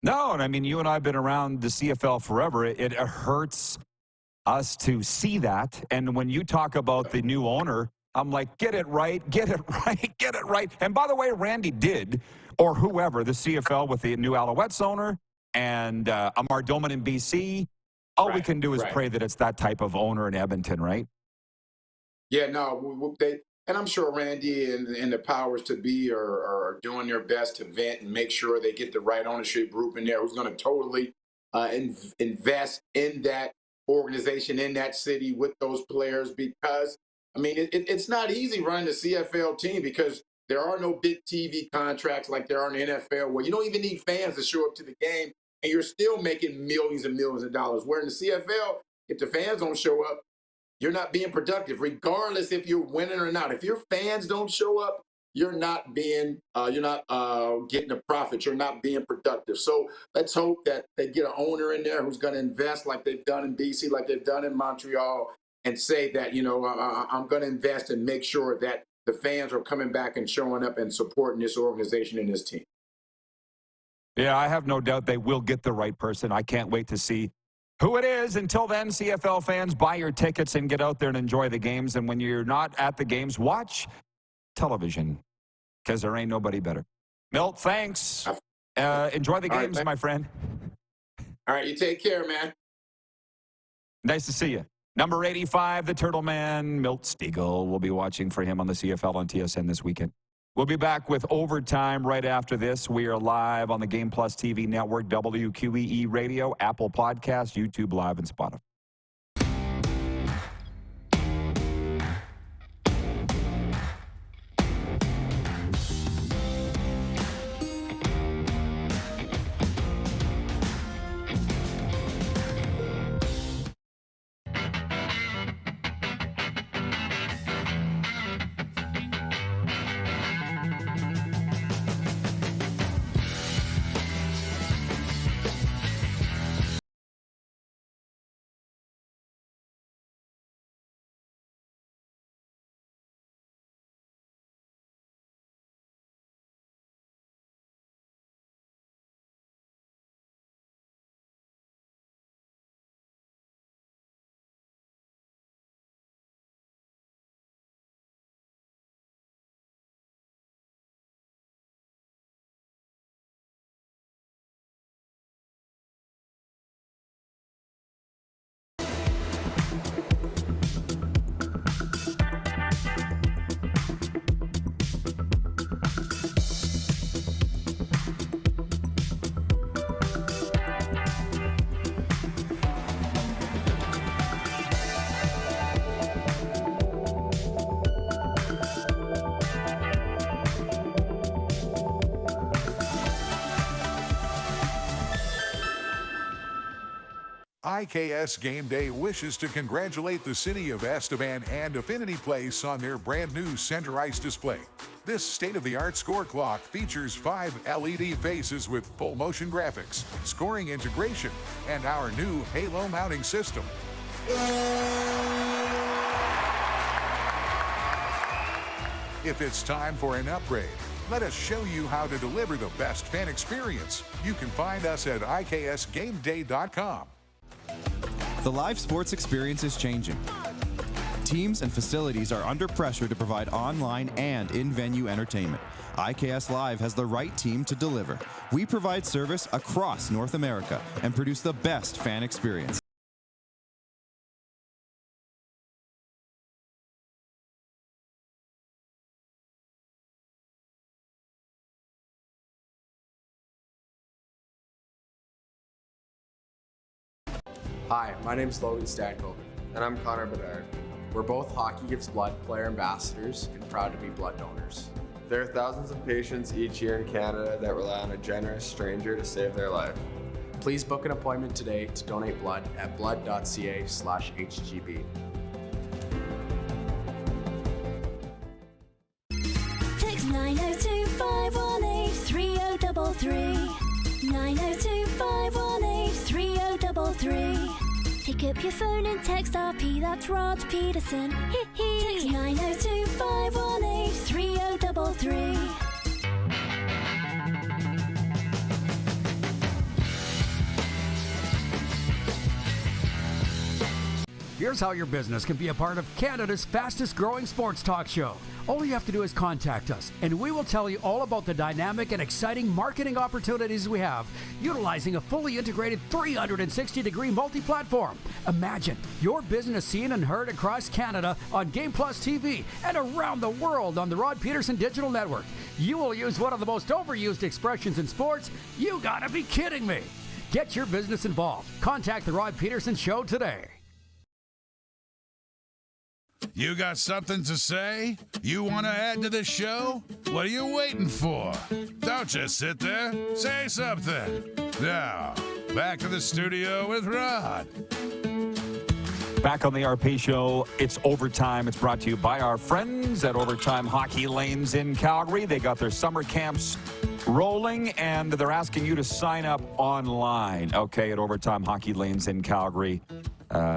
No, and I mean, you and I have been around the CFL forever. It hurts us to see that. And when you talk about the new owner, I'm like, get it right, get it right, get it right. And by the way, Randy did, or whoever, the CFL with the new Alouettes owner and Amar Doman in BC. All we can do is pray that it's that type of owner in Edmonton, right? Yeah, no, and I'm sure Randy and the powers to be are doing their best to vent and make sure they get the right ownership group in there who's going to totally invest in that organization, in that city with those players, because I mean, it's not easy running the CFL team because there are no big TV contracts like there are in the NFL, where you don't even need fans to show up to the game, and you're still making millions and millions of dollars. Where in the CFL, if the fans don't show up, you're not being productive, regardless if you're winning or not. If your fans don't show up, you're not getting a profit. You're not being productive. So let's hope that they get an owner in there who's going to invest like they've done in BC, like they've done in Montreal, and say that, I'm going to invest and make sure that the fans are coming back and showing up and supporting this organization and this team. Yeah, I have no doubt they will get the right person. I can't wait to see who it is. Until then, CFL fans, buy your tickets and get out there and enjoy the games. And when you're not at the games, watch television, because there ain't nobody better. Milt, thanks. Enjoy the games, my friend. All right, you take care, man. Nice to see you. Number 85, the Turtle Man, Milt Stegall. We'll be watching for him on the CFL on TSN this weekend. We'll be back with Overtime right after this. We are live on the Game Plus TV network, WQEE Radio, Apple Podcasts, YouTube Live, and Spotify. IKS Game Day wishes to congratulate the city of Esteban and Affinity Place on their brand new center ice display. This state-of-the-art score clock features 5 LED faces with full motion graphics, scoring integration, and our new Halo mounting system. If it's time for an upgrade, let us show you how to deliver the best fan experience. You can find us at IKSGameDay.com. The live sports experience is changing. Teams and facilities are under pressure to provide online and in-venue entertainment. IKS Live has the right team to deliver. We provide service across North America and produce the best fan experience. Hi, my name's Logan Stegall. And I'm Connor Bedard. We're both Hockey Gives Blood player ambassadors and proud to be blood donors. There are thousands of patients each year in Canada that rely on a generous stranger to save their life. Please book an appointment today to donate blood at blood.ca/HGB. Text 902-518-3033. 902-518-3033. Pick up your phone and text RP, that's Rod Pedersen. Text 902-518-3033. Here's how your business can be a part of Canada's fastest growing sports talk show. All you have to do is contact us, and we will tell you all about the dynamic and exciting marketing opportunities we have, utilizing a fully integrated 360-degree multi-platform. Imagine your business seen and heard across Canada on Game Plus TV and around the world on the Rod Pedersen Digital Network. You will use one of the most overused expressions in sports. You gotta be kidding me. Get your business involved. Contact the Rod Pedersen Show today. You got something to say? You want to add to the show? What are you waiting for? Don't just sit there. Say something. Now, back to the studio with Rod. Back on the RP Show, it's Overtime. It's brought to you by our friends at Overtime Hockey Lanes in Calgary. They got their summer camps rolling, and they're asking you to sign up online, okay, at Overtime Hockey Lanes in Calgary.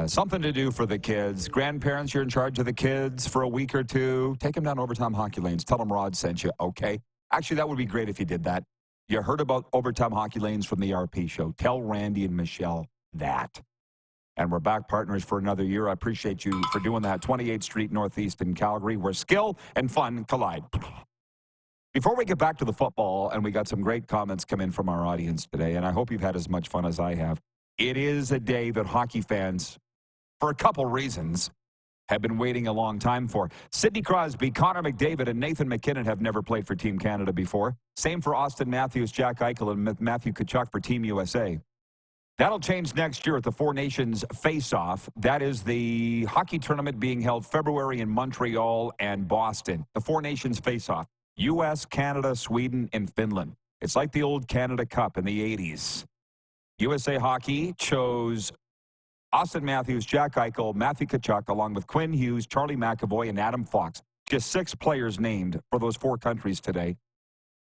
Something to do for the kids. Grandparents, you're in charge of the kids for a week or two. Take them down Overtime Hockey Lanes. Tell them Rod sent you, okay? Actually, that would be great if you did that. You heard about Overtime Hockey Lanes from the RP show. Tell Randy and Michelle that. And we're back partners for another year. I appreciate you for doing that. 28th Street Northeast in Calgary, where skill and fun collide. Before we get back to the football, and we got some great comments come in from our audience today, and I hope you've had as much fun as I have. It is a day that hockey fans, for a couple reasons, have been waiting a long time for. Sidney Crosby, Connor McDavid, and Nathan McKinnon have never played for Team Canada before. Same for Austin Matthews, Jack Eichel, and Matthew Tkachuk for Team USA. That'll change next year at the Four Nations Face-Off. That is the hockey tournament being held February in Montreal and Boston. The Four Nations Face-Off. U.S., Canada, Sweden, and Finland. It's like the old Canada Cup in the 80s. USA Hockey chose Austin Matthews, Jack Eichel, Matthew Tkachuk, along with Quinn Hughes, Charlie McAvoy, and Adam Fox. Just 6 players named for those 4 countries today.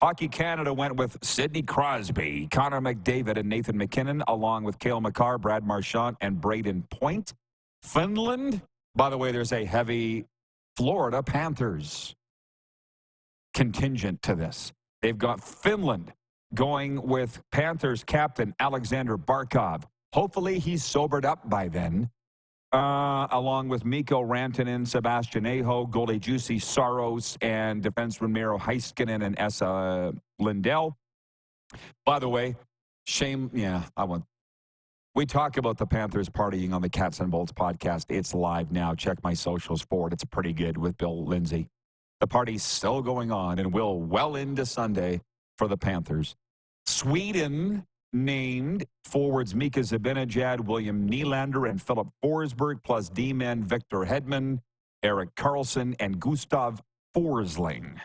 Hockey Canada went with Sidney Crosby, Connor McDavid, and Nathan McKinnon, along with Cale Makar, Brad Marchand, and Braden Point. Finland, by the way, there's a heavy Florida Panthers contingent to this. They've got Finland going with Panthers captain Alexander Barkov. Hopefully he's sobered up by then. Along with Mikko Rantanen, Sebastian Aho, goalie Juicy Saros, and defenseman Miro Heiskanen and Esa Lindell. By the way, we talk about the Panthers partying on the Cats and Bolts podcast. It's live now. Check my socials for it. It's pretty good with Bill Lindsay. The party's still going on and will well into Sunday for the Panthers. Sweden named forwards Mika Zibanejad, William Nylander, and Philip Forsberg, plus D-men Victor Hedman, Erik Karlsson, and Gustav Forsling.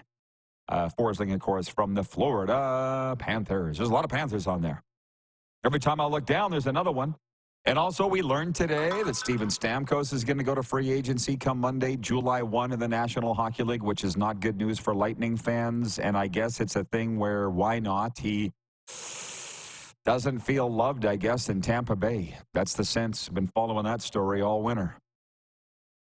Forsling, of course, from the Florida Panthers. There's a lot of Panthers on there. Every time I look down, there's another one. And also, we learned today that Steven Stamkos is going to go to free agency come Monday, July 1 in the National Hockey League, which is not good news for Lightning fans. And I guess it's a thing where, why not? He doesn't feel loved, I guess, in Tampa Bay. That's the sense. Been following that story all winter.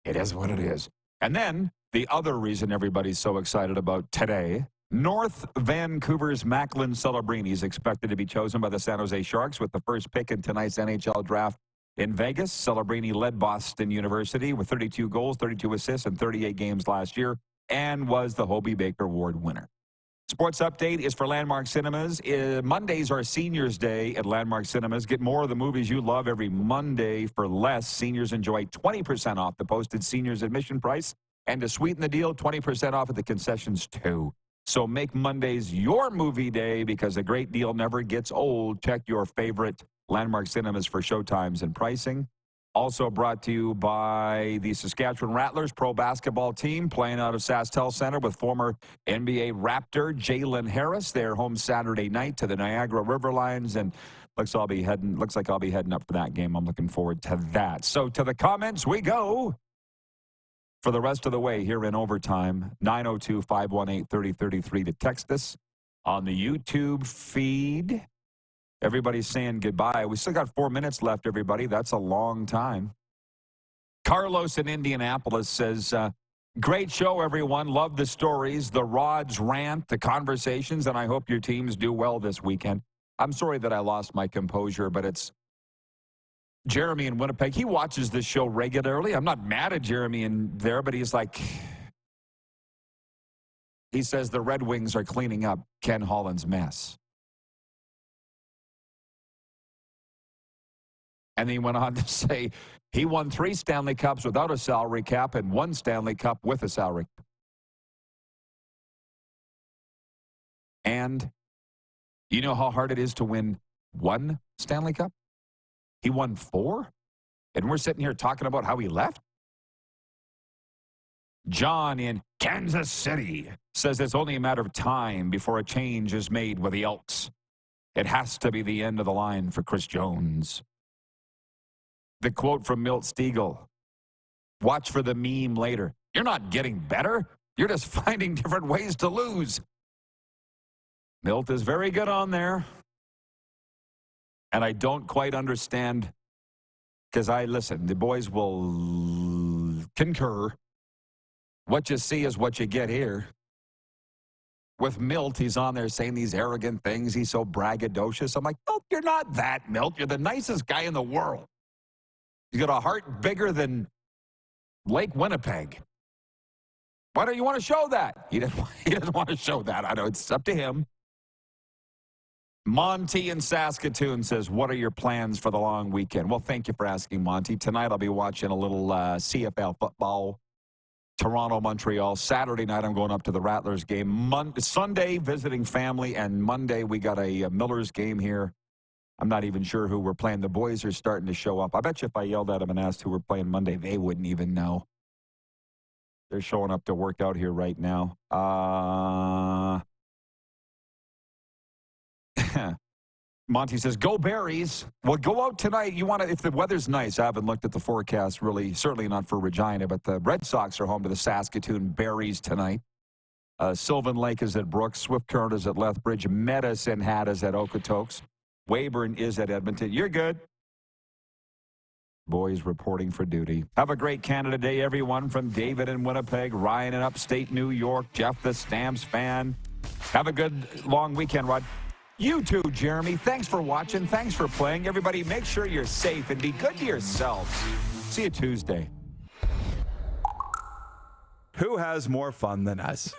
It is what it is. And then, the other reason everybody's so excited about today, North Vancouver's Macklin Celebrini is expected to be chosen by the San Jose Sharks with the first pick in tonight's NHL draft in Vegas. Celebrini led Boston University with 32 goals, 32 assists, and 38 games last year, and was the Hobie Baker Award winner. Sports update is for Landmark Cinemas. Mondays are Seniors Day at Landmark Cinemas. Get more of the movies you love every Monday for less. Seniors enjoy 20% off the posted seniors admission price. And to sweeten the deal, 20% off at the concessions too. So make Mondays your movie day because a great deal never gets old. Check your favorite Landmark Cinemas for showtimes and pricing. Also brought to you by the Saskatchewan Rattlers pro basketball team playing out of SaskTel Center with former NBA Raptor Jalen Harris. They're home Saturday night to the Niagara River Lions, and looks like I'll be heading up for that game. I'm looking forward to that. So to the comments we go. For the rest of the way here in overtime, 902-518-3033 to text us on the YouTube feed. Everybody's saying goodbye. We still got 4 minutes left, everybody. That's a long time. Carlos in Indianapolis says, great show, everyone. Love the stories, the Rods rant, the conversations, and I hope your teams do well this weekend. I'm sorry that I lost my composure, but it's Jeremy in Winnipeg. He watches this show regularly. I'm not mad at Jeremy in there, but he's like, he says the Red Wings are cleaning up Ken Holland's mess. And he went on to say he won 3 Stanley Cups without a salary cap and 1 Stanley Cup with a salary cap. And you know how hard it is to win 1 Stanley Cup? He won 4? And we're sitting here talking about how he left? John in Kansas City says it's only a matter of time before a change is made with the Elks. It has to be the end of the line for Chris Jones. The quote from Milt Stegall, watch for the meme later. You're not getting better. You're just finding different ways to lose. Milt is very good on there. And I don't quite understand because the boys will concur. What you see is what you get here. With Milt, he's on there saying these arrogant things. He's so braggadocious. I'm like, Milt, you're not that, Milt. You're the nicest guy in the world. You got a heart bigger than Lake Winnipeg. Why don't you want to show that? He doesn't want to show that. I know it's up to him. Monty in Saskatoon says, what are your plans for the long weekend? Well, thank you for asking, Monty. Tonight I'll be watching a little CFL football, Toronto, Montreal. Saturday night I'm going up to the Rattlers game. Sunday, visiting family, and Monday we got a Millers game here. I'm not even sure who we're playing. The boys are starting to show up. I bet you if I yelled at them and asked who we're playing Monday, they wouldn't even know. They're showing up to work out here right now. Monty says, go Berries. Well, go out tonight. You want to, if the weather's nice. I haven't looked at the forecast really, certainly not for Regina, but the Red Sox are home to the Saskatoon Berries tonight. Sylvan Lake is at Brooks. Swift Current is at Lethbridge. Medicine Hat is at Okotoks. Weyburn is at Edmonton. You're good. Boys reporting for duty. Have a great Canada Day, everyone, from David in Winnipeg, Ryan in upstate New York, Jeff the Stamps fan. Have a good long weekend, Rod. You too, Jeremy. Thanks for watching. Thanks for playing. Everybody, make sure you're safe and be good to yourselves. See you Tuesday. Who has more fun than us?